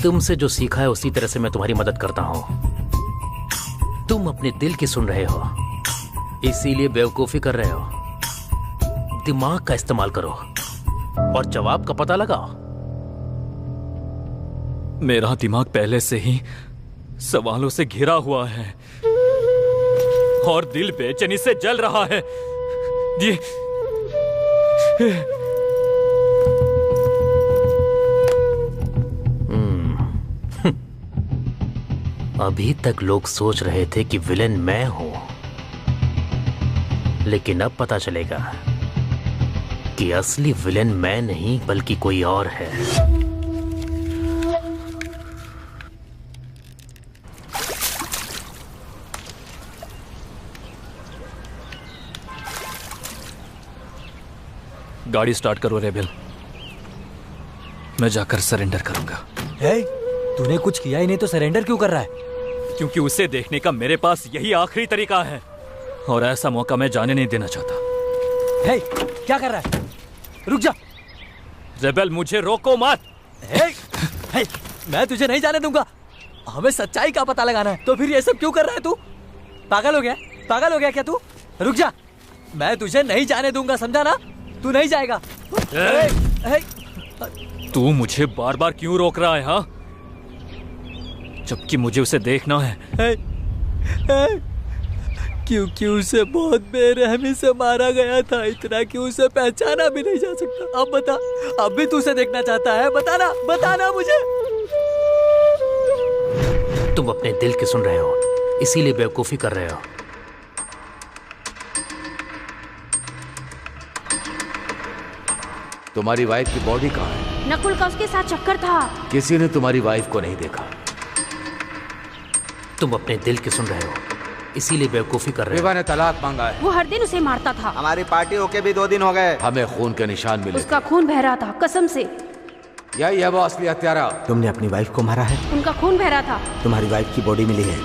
तुमसे जो सीखा है उसी तरह से मैं तुम्हारी मदद करता हूं। तुम अपने दिल की सुन रहे हो, इसीलिए बेवकूफी कर रहे हो। दिमाग का इस्तेमाल करो और जवाब का पता लगाओ। मेरा दिमाग पहले से ही सवालों से घिरा हुआ है और दिल बेचैनी से जल रहा है। ये अभी तक लोग सोच रहे थे कि विलेन मैं हूं, लेकिन अब पता चलेगा कि असली विलेन मैं नहीं बल्कि कोई और है। गाड़ी स्टार्ट करो रेबेल, मैं जाकर सरेंडर करूंगा। तूने कुछ किया ही नहीं तो सरेंडर क्यों कर रहा है? क्योंकि उसे देखने का मेरे पास यही आखिरी तरीका है और ऐसा मौका मैं जाने नहीं देना चाहता। हे, क्या कर रहा है? रुक जा। रेबेल, मुझे रोको मत। हे, मैं तुझे नहीं जाने दूंगा। हमें सच्चाई का पता लगाना है। तो फिर ये सब क्यों कर रहा है तू? पागल हो गया? पागल हो गया क्या तू? रुक जा, मैं तुझे नहीं जाने दूंगा, समझा ना? तू नहीं जाएगा। तू मुझे बार बार क्यों रोक रहा है? हाँ, जबकि मुझे उसे देखना है। क्योंकि उसे बहुत बेरहमी से मारा गया था, इतना कि उसे पहचाना भी नहीं जा सकता। अब बता, अब भी तू उसे देखना चाहता है? बताना, बताना मुझे। तुम अपने दिल की सुन रहे हो, इसीलिए बेवकूफी कर रहे हो। तुम्हारी वाइफ की बॉडी कहाँ है? नकुल का उसके साथ चक्कर था। किसी ने तुम्हारी वाइफ को नहीं देखा। तुम अपने दिल की सुन रहे हो, इसीलिए बेवकूफी कर रहे हो। विभा ने तलाक मांगा है। वो हर दिन उसे मारता था। हमारी पार्टी होके भी 2 दिन हो गए। हमें खून के निशान मिले। उसका खून बह रहा था, कसम से। यही है वो असली हत्यारा। तुमने अपनी वाइफ को मारा है? उनका खून बह रहा था। तुम्हारी वाइफ की बॉडी मिली है।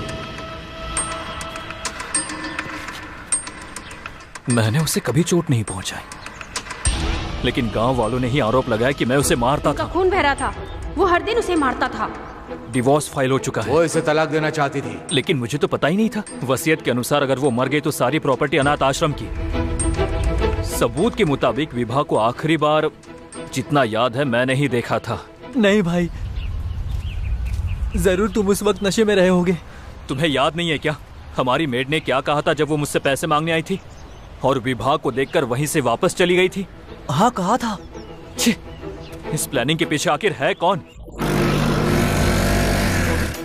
मैंने उसे कभी चोट नहीं पहुंचाई, लेकिन गांव वालों ने ही आरोप लगाया कि मैं उसे मारता था। खून बह रहा था। वो हर दिन उसे मारता था। डिवोर्स फाइल हो चुका है। वो इसे तलाक देना चाहती थी, लेकिन मुझे तो पता ही नहीं था। वसीयत के अनुसार अगर वो मर गई तो सारी प्रॉपर्टी अनाथ आश्रम की। सबूत के मुताबिक विभा को आखिरी बार जितना याद है मैंने ही देखा था। नहीं भाई, जरूर तुम उस वक्त नशे में रहे होगे। तुम्हें याद नहीं है क्या हमारी मेड ने क्या कहा था जब वो मुझसे पैसे मांगने आई थी और विभा को देखकर वहीं से वापस चली गई थी? हाँ, कहा था। इस प्लानिंग के पीछे आखिर है कौन?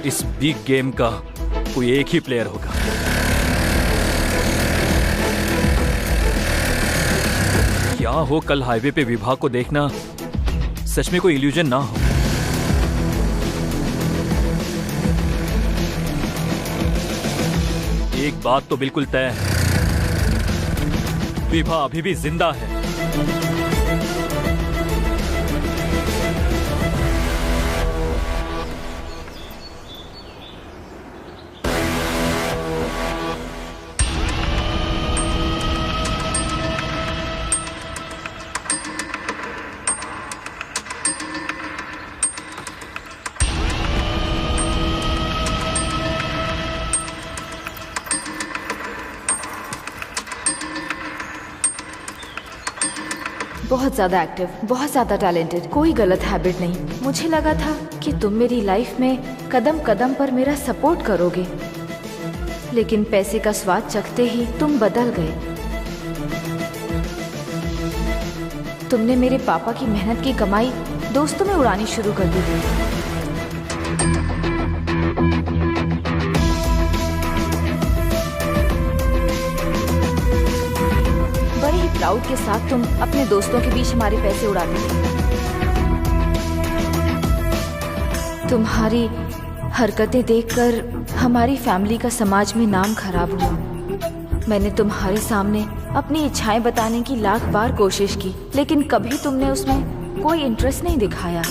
इस बिग गेम का कोई एक ही प्लेयर होगा। क्या हो कल हाईवे पे विभा को देखना सच में कोई इल्यूजन ना हो। एक बात तो बिल्कुल तय है, विभा अभी भी जिंदा है। बहुत ज्यादा एक्टिव, बहुत ज्यादा टैलेंटेड, कोई गलत हैबिट नहीं। मुझे लगा था कि तुम मेरी लाइफ में कदम कदम पर मेरा सपोर्ट करोगे, लेकिन पैसे का स्वाद चखते ही तुम बदल गए। तुमने मेरे पापा की मेहनत की कमाई दोस्तों में उड़ानी शुरू कर दी थी। बड़े ही प्राउड के साथ तुम अपने दोस्तों के बीच हमारे पैसे उड़ाते थे। तुम्हारी हरकतें देखकर हमारी फैमिली का समाज में नाम खराब हुआ। मैंने तुम्हारे सामने अपनी इच्छाएं बताने की लाख बार कोशिश की, लेकिन कभी तुमने उसमें कोई इंटरेस्ट नहीं दिखाया।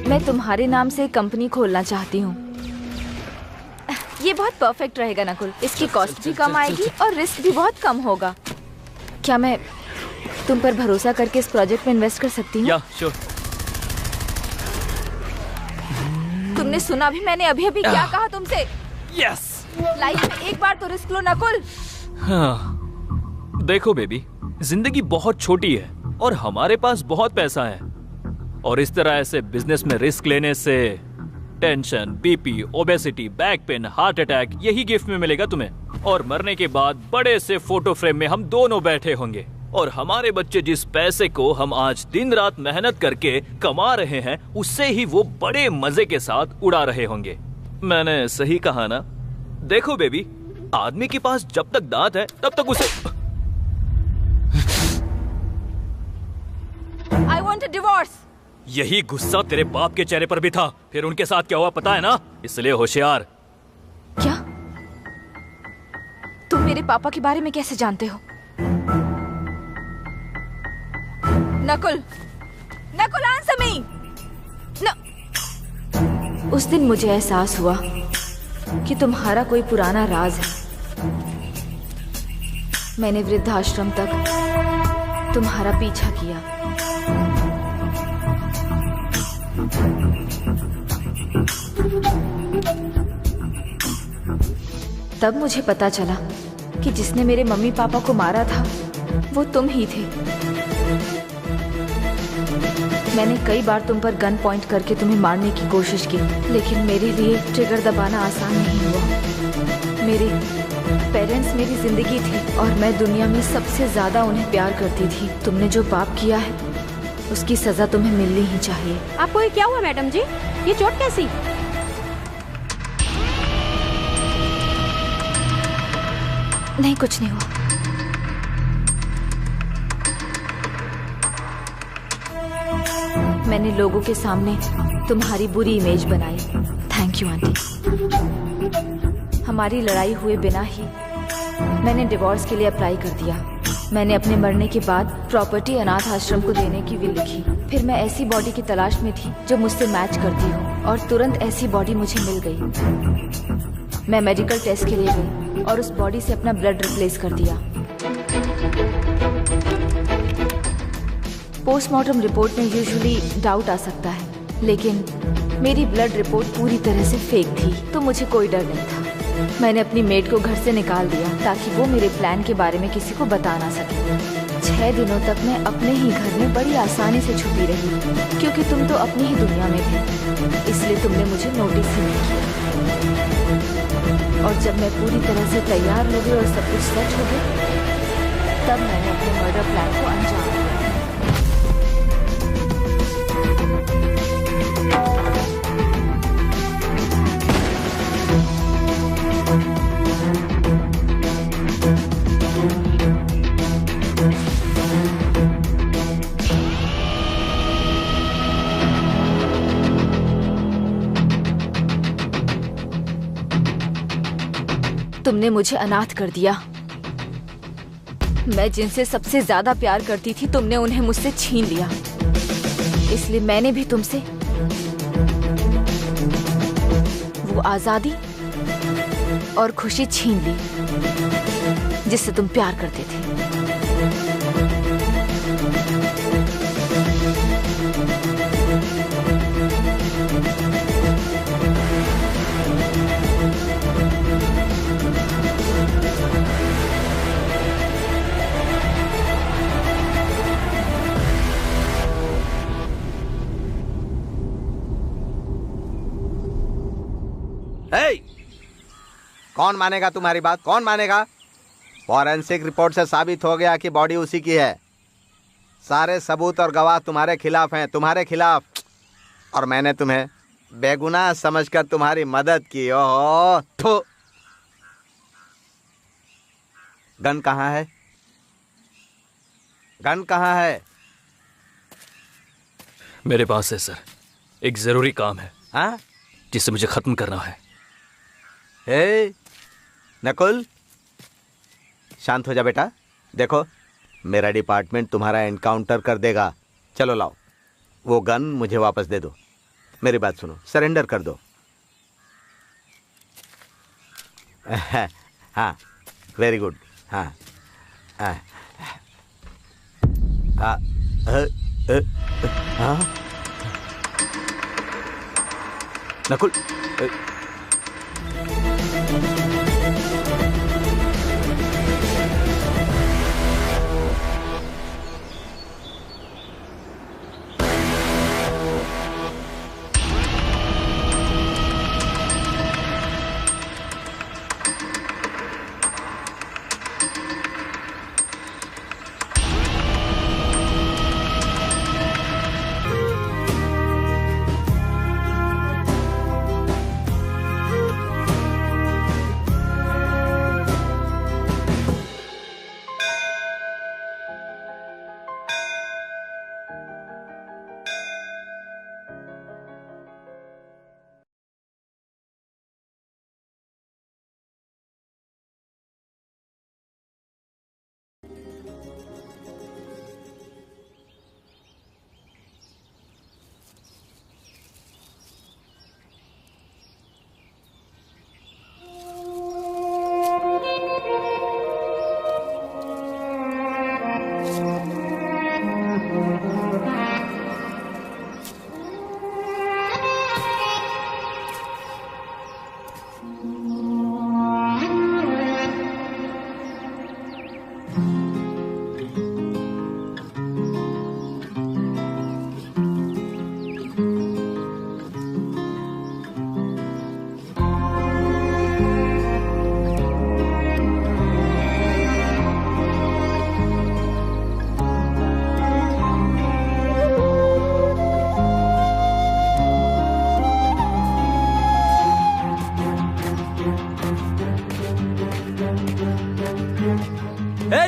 मैं तुम्हारे नाम से एक कंपनी खोलना चाहती हूँ। ये बहुत परफेक्ट रहेगा नकुल, इसकी कॉस्ट भी कम आएगी और रिस्क भी बहुत कम होगा। क्या मैं तुम पर भरोसा करके इस प्रोजेक्ट में इन्वेस्ट कर सकती हूँ? या, sure. तुमने सुना भी मैंने अभी अभी क्या कहा तुमसे? यस। लाइफ में एक बार तो रिस्क लो नकुल। हाँ। देखो बेबी, जिंदगी बहुत छोटी है और हमारे पास बहुत पैसा है, और इस तरह ऐसे बिजनेस में रिस्क लेने से tension, BP, obesity, back pain, heart attack यही गिफ्ट में मिलेगा तुम्हें। और मरने के बाद बड़े से फोटो फ्रेम में हम दोनों बैठे होंगे, और हमारे बच्चे जिस पैसे को हम आज दिन रात मेहनत करके कमा रहे हैं उससे ही वो बड़े मजे के साथ उड़ा रहे होंगे। मैंने सही कहा ना? देखो बेबी, आदमी के पास जब तक दांत है तब तक उसे I want a divorce. यही गुस्सा तेरे बाप के चेहरे पर भी था। फिर उनके साथ क्या हुआ पता है ना? इसलिए होशियार। क्या तुम मेरे पापा के बारे में कैसे जानते हो? Nakul, Nakul answer me. उस दिन मुझे एहसास हुआ कि तुम्हारा कोई पुराना राज है। मैंने वृद्धाश्रम तक तुम्हारा पीछा किया। तब मुझे पता चला कि जिसने मेरे मम्मी पापा को मारा था वो तुम ही थे। मैंने कई बार तुम पर गन पॉइंट करके तुम्हें मारने की कोशिश की, लेकिन मेरे लिए ट्रिगर दबाना आसान नहीं हुआ। मेरे पेरेंट्स मेरी जिंदगी थी और मैं दुनिया में सबसे ज्यादा उन्हें प्यार करती थी। तुमने जो पाप किया है उसकी सजा तुम्हें मिलनी ही चाहिए। आपको ये क्या हुआ मैडम जी? ये चोट कैसी? नहीं, कुछ नहीं हुआ। मैंने लोगों के सामने तुम्हारी बुरी इमेज बनाई। Thank you aunty. हमारी लड़ाई हुए बिना ही मैंने डिवोर्स के लिए अप्लाई कर दिया। मैंने अपने मरने के बाद प्रॉपर्टी अनाथ आश्रम को देने की विल लिखी। फिर मैं ऐसी बॉडी की तलाश में थी जो मुझसे मैच करती हो, और तुरंत ऐसी बॉडी मुझे मिल गई। मैं मेडिकल टेस्ट के लिए गई और उस बॉडी से अपना ब्लड रिप्लेस कर दिया। पोस्टमार्टम रिपोर्ट में यूजुअली डाउट आ सकता है, लेकिन मेरी ब्लड रिपोर्ट पूरी तरह से फेक थी, तो मुझे कोई डर नहीं था। मैंने अपनी मेड को घर से निकाल दिया ताकि वो मेरे प्लान के बारे में किसी को बता ना सके। 6 दिनों तक मैं अपने ही घर में बड़ी आसानी से छुपी रही, क्योंकि तुम तो अपनी ही दुनिया में थे, इसलिए तुमने मुझे नोटिस ही नहीं किया। और जब मैं पूरी तरह से तैयार हो गई और सब कुछ सच हो गया, तब मैंने अपने मर्डर प्लान को अंजाम दिया। तुमने मुझे अनाथ कर दिया। मैं जिनसे सबसे ज्यादा प्यार करती थी तुमने उन्हें मुझसे छीन लिया, इसलिए मैंने भी तुमसे वो आजादी और खुशी छीन ली जिससे तुम प्यार करते थे। Hey! कौन मानेगा तुम्हारी बात? कौन मानेगा? फॉरेंसिक रिपोर्ट से साबित हो गया कि बॉडी उसी की है। सारे सबूत और गवाह तुम्हारे खिलाफ हैं, तुम्हारे खिलाफ। और मैंने तुम्हें बेगुनाह समझकर तुम्हारी मदद की। ओहो, ठो। गन कहाँ है? गन कहाँ है? मेरे पास है सर, एक जरूरी काम है। हाँ? जिसे मुझे खत्म करना है। हे नकुल, शांत हो जा बेटा। देखो, मेरा डिपार्टमेंट तुम्हारा एनकाउंटर कर देगा। चलो लाओ वो गन, मुझे वापस दे दो। मेरी बात सुनो, सरेंडर कर दो। हाँ, वेरी गुड। हाँ हाँ हाँ हाँ नकुल,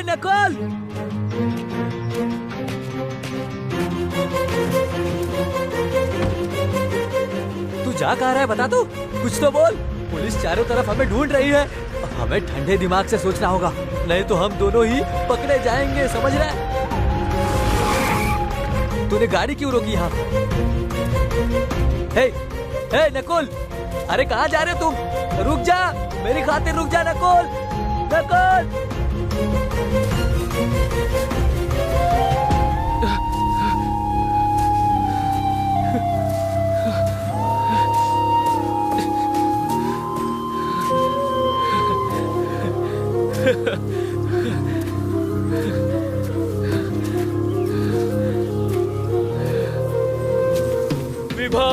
नकुल, तू जा कहाँ रहा है बता तू, कुछ तो बोल। पुलिस चारों तरफ हमें ढूंढ रही है। हमें ठंडे दिमाग से सोचना होगा, नहीं तो हम दोनों ही पकड़े जाएंगे, समझ रहा है? तूने गाड़ी क्यों रोकी यहाँ? हे, हे नकुल, अरे कहाँ जा रहे हो तुम? रुक जा, मेरी खातिर रुक जा नकुल, नकुल। विभा,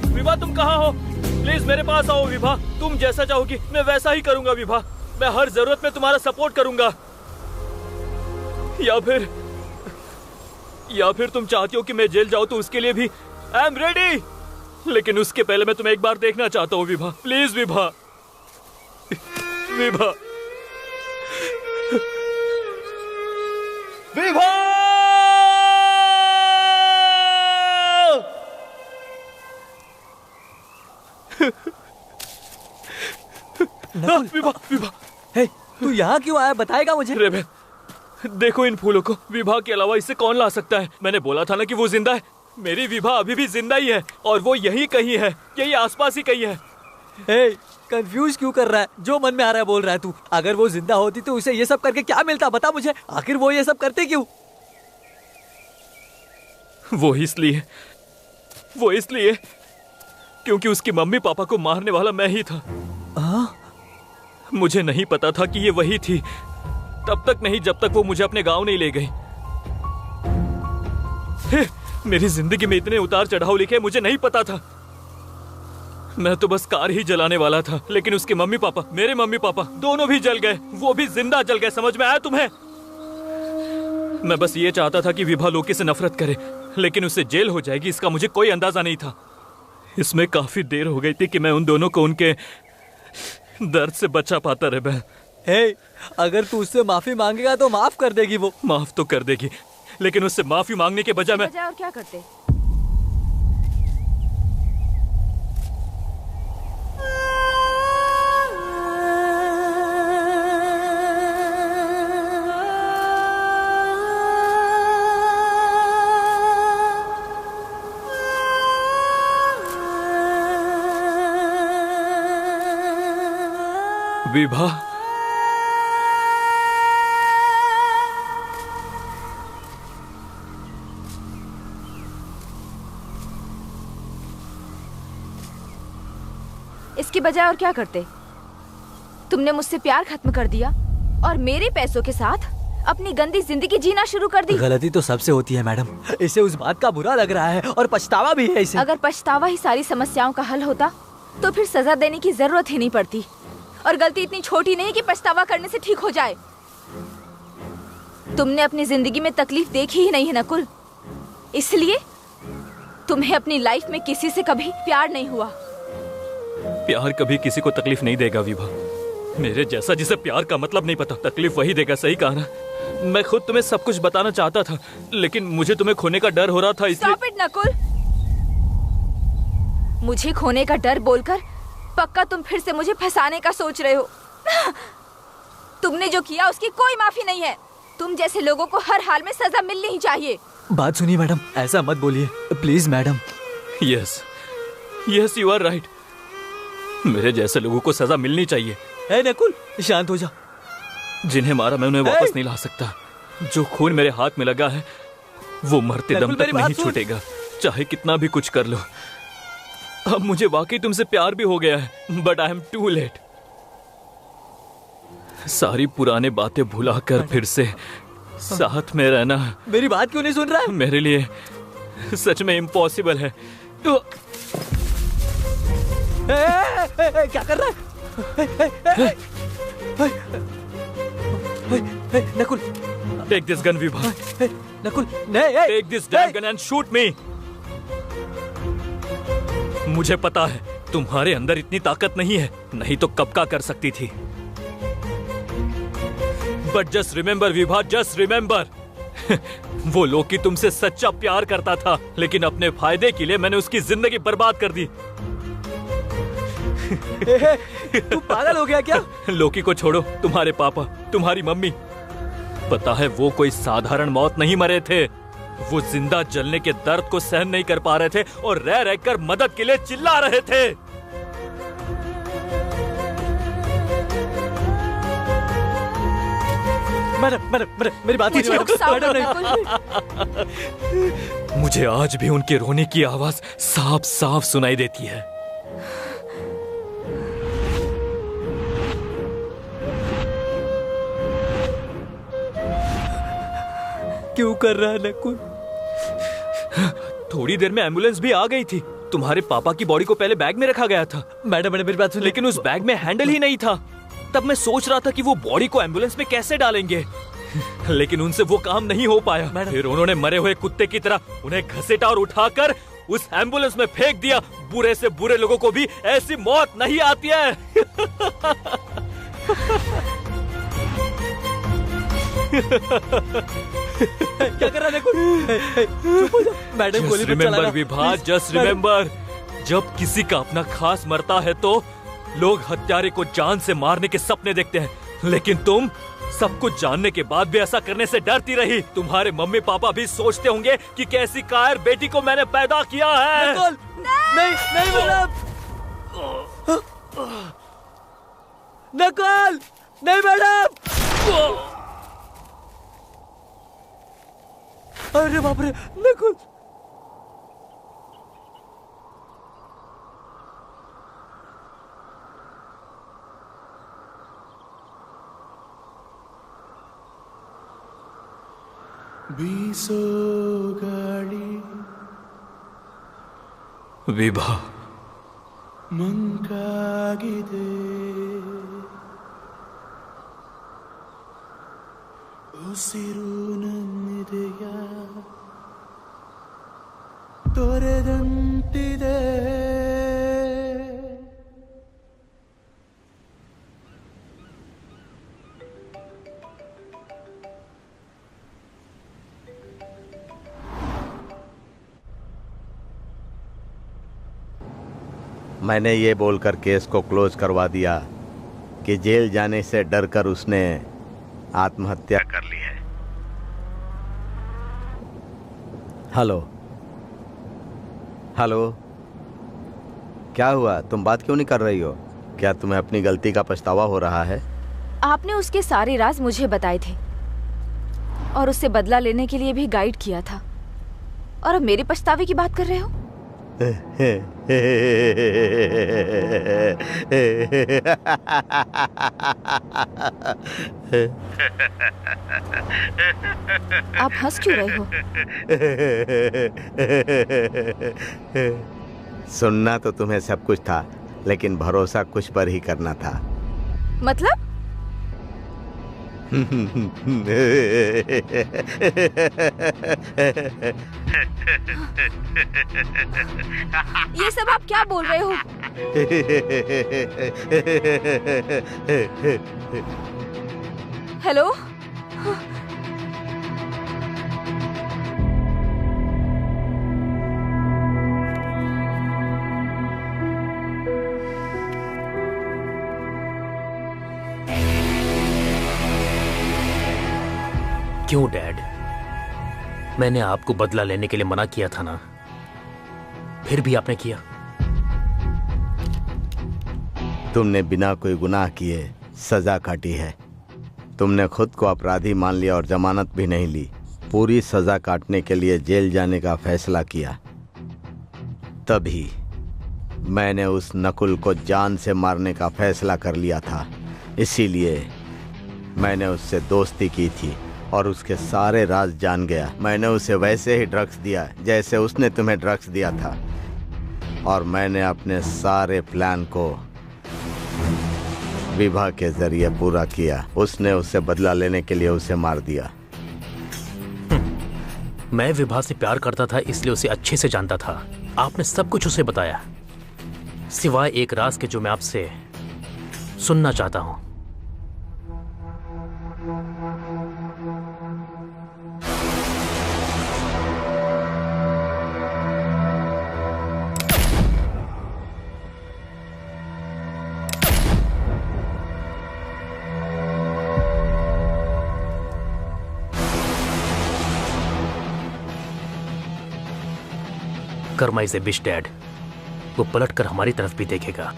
विभा तुम कहाँ हो? प्लीज मेरे पास आओ विभा। तुम जैसा चाहोगी मैं वैसा ही करूंगा विभा। मैं हर जरूरत में तुम्हारा सपोर्ट करूंगा। या फिर तुम चाहती हो कि मैं जेल जाऊं तो उसके लिए भी आई एम रेडी। लेकिन उसके पहले मैं तुम्हें एक बार देखना चाहता हूँ विभा, प्लीज विभा। विभा, विभा! विभा, विभा, हे, तू यहाँ क्यों आया? बताएगा मुझे? रेबेल, देखो इन फूलों को। विभा के अलावा इसे कौन ला सकता है? मैंने बोला था ना कि वो जिंदा है। मेरी विभा अभी भी जिंदा ही है और वो यही कहीं है, यही आसपास ही कहीं है। हे, कंफ्यूज क्यों कर रहा है? जो मन में आ रहा है बोल रहा है तू। अगर वो जिंदा होती तो उसे ये सब करके क्या मिलता? बता मुझे, आखिर वो ये सब करते क्यों? वो इसलिए क्योंकि उसकी मम्मी पापा को मारने वाला मैं ही था। मुझे नहीं पता था कि ये वही थी, तब तक नहीं जब तक वो मुझे अपने गांव नहीं ले गई। मेरी जिंदगी में इतने उतार चढ़ाव लिखे मुझे नहीं पता था। मैं तो बस कार ही जलाने वाला था, लेकिन उसके मम्मी पापा, मेरे मम्मी पापा दोनों भी जल गए। वो भी जिंदा जल गए। समझ में आया तुम्हें? मैं बस ये चाहता था कि विभा लोकी से नफरत करे, लेकिन उससे जेल हो जाएगी इसका मुझे कोई अंदाजा नहीं था। इसमें काफी देर हो गई थी कि मैं उन दोनों को उनके दर्द से बचा पाता। रेबेल, हे, अगर तू उससे माफी मांगेगा तो माफ कर देगी वो। माफ तो कर देगी, लेकिन उससे माफी मांगने के बजाय मैं और क्या करते? विभा, इसकी बजाय और क्या करते? तुमने मुझसे प्यार खत्म कर दिया और मेरे पैसों के साथ अपनी गंदी जिंदगी जीना शुरू कर दी। गलती तो सबसे होती है मैडम। इसे उस बात का बुरा लग रहा है और पछतावा भी है इसे। अगर पछतावा ही सारी समस्याओं का हल होता तो फिर सजा देने की जरूरत ही नहीं पड़ती। और गलती इतनी छोटी नहीं कि पछतावा करने से ठीक हो जाए। तुमने अपनी जिंदगी में तकलीफ देखी ही नहीं है नकुल, इसलिए तुम्हें अपनी लाइफ में किसी से कभी प्यार नहीं हुआ। प्यार कभी किसी को तकलीफ नहीं देगा विभा। मेरे जैसा जिसे प्यार का मतलब नहीं पता, तकलीफ वही देगा। सही कहा ना? मैं खुद तुम्हें सब कुछ बताना चाहता था, लेकिन मुझे तुम्हें खोने का डर हो रहा था, इसलिए। Stop it, Nakul. मुझे खोने का डर बोलकर पक्का तुम फिर से मुझे फंसाने का सोच रहे हो। तुमने जो किया उसकी कोई माफी नहीं है। तुम जैसे लोगों को हर हाल में सजा मिलनी ही चाहिए। बात सुनिए मैडम, ऐसा मत बोलिए please madam. Yes yes, you are right. मेरे जैसे लोगों को सजा मिलनी चाहिए। ए नकुल, शांत हो जा। जिन्हें मारा मैं उन्हें वापस नहीं ला सकता। जो खून मेरे हाथ में लगा है वो मरते दम तक नहीं छूटेगा, चाहे कितना भी कुछ कर लो। अब मुझे वाकई तुमसे प्यार भी हो गया है, but I am too late. सारी पुरानी बातें भुलाकर फिर से साथ में रहना मेरी बात क्यों नहीं सुन रहा है? मेरे लिए सच में इम्पॉसिबल है। तो क्या कर रहा है? Nakul, take this gun Vibha. Nakul, नहीं, take this damn gun and shoot me. मुझे पता है तुम्हारे अंदर इतनी ताकत नहीं है, नहीं तो कब का कर सकती थी। But just remember Vibha, just remember, वो लोकी तुमसे सच्चा प्यार करता था, लेकिन अपने फायदे के लिए मैंने उसकी जिंदगी बर्बाद कर दी। तू पागल हो गया क्या? लोकी को छोड़ो, तुम्हारे पापा, तुम्हारी मम्मी, पता है वो कोई साधारण मौत नहीं मरे थे। वो जिंदा जलने के दर्द को सहन नहीं कर पा रहे थे और रह रहकर मदद के लिए चिल्ला रहे थे। मैडम, मेरी बात सुनिए मैडम। मुझे आज भी उनके रोने की आवाज साफ साफ सुनाई देती है। क्यों कर रहा है नकुल? थोड़ी देर में एम्बुलेंस भी आ गई थी। तुम्हारे पापा की बॉडी को पहले बैग में रखा गया था। मैडम, मेरी बात सुनिए। लेकिन उस बैग में हैंडल ही नहीं था। तब मैं सोच रहा था कि वो बॉडी को एम्बुलेंस में कैसे डालेंगे, लेकिन उनसे वो काम नहीं हो पाया। फिर उन्होंने मरे हुए कुत्ते की तरह उन्हें घसीटा और उठाकर उस एम्बुलेंस में फेंक दिया। बुरे से बुरे लोगों को भी ऐसी मौत नहीं आती है। क्या कर रहा है? चुप हो जा। मैडम गोली मत रिमेम्बर चलाना। Vibha, Please, just madam. Remember, जब किसी का अपना खास मरता है तो लोग हत्यारे को जान से मारने के सपने देखते हैं, लेकिन तुम सब कुछ जानने के बाद भी ऐसा करने से डरती रही। तुम्हारे मम्मी पापा भी सोचते होंगे कि कैसी कायर बेटी को मैंने पैदा किया है। नहीं नहीं मैडम, नकुल, नहीं मैडम। अरे बाप रे, नकुल। बीसो गाड़ी विभा ಮಂಕಾಗಿದೆ ಉಸಿರು ನನ್ನಿದೆಯ ತೊರೆದಂತಿದೆ मैंने ये बोलकर केस को क्लोज करवा दिया कि जेल जाने से डरकर उसने आत्महत्या कर ली है। हेलो हेलो, क्या हुआ? तुम बात क्यों नहीं कर रही हो? क्या तुम्हें अपनी गलती का पछतावा हो रहा है? आपने उसके सारे राज मुझे बताए थे और उससे बदला लेने के लिए भी गाइड किया था, और अब मेरे पछतावे की बात कर रहे हो? आप हंस क्यों रहे हो? सुनना तो तुम्हें सब कुछ था, लेकिन भरोसा कुछ पर ही करना था। मतलब? ये सब आप क्या बोल रहे हो? हेलो? क्यों डैड? मैंने आपको बदला लेने के लिए मना किया था ना, फिर भी आपने किया। तुमने बिना कोई गुनाह किए सजा काटी है। तुमने खुद को अपराधी मान लिया और जमानत भी नहीं ली। पूरी सजा काटने के लिए जेल जाने का फैसला किया। तभी मैंने उस नकुल को जान से मारने का फैसला कर लिया था। इसीलिए मैंने उससे दोस्ती की थी और उसके सारे राज जान गया। मैंने उसे वैसे ही ड्रग्स दिया जैसे उसने तुम्हें ड्रग्स दिया था, और मैंने अपने सारे प्लान को विभा के जरिए पूरा किया। उसने उससे बदला लेने के लिए उसे मार दिया। मैं विभा से प्यार करता था, इसलिए उसे अच्छे से जानता था। आपने सब कुछ उसे बताया, सिवाय एक राज के जो मैं आपसे सुनना चाहता हूं। Karma is a bitch dad. वो पलटकर हमारी तरफ भी देखेगा।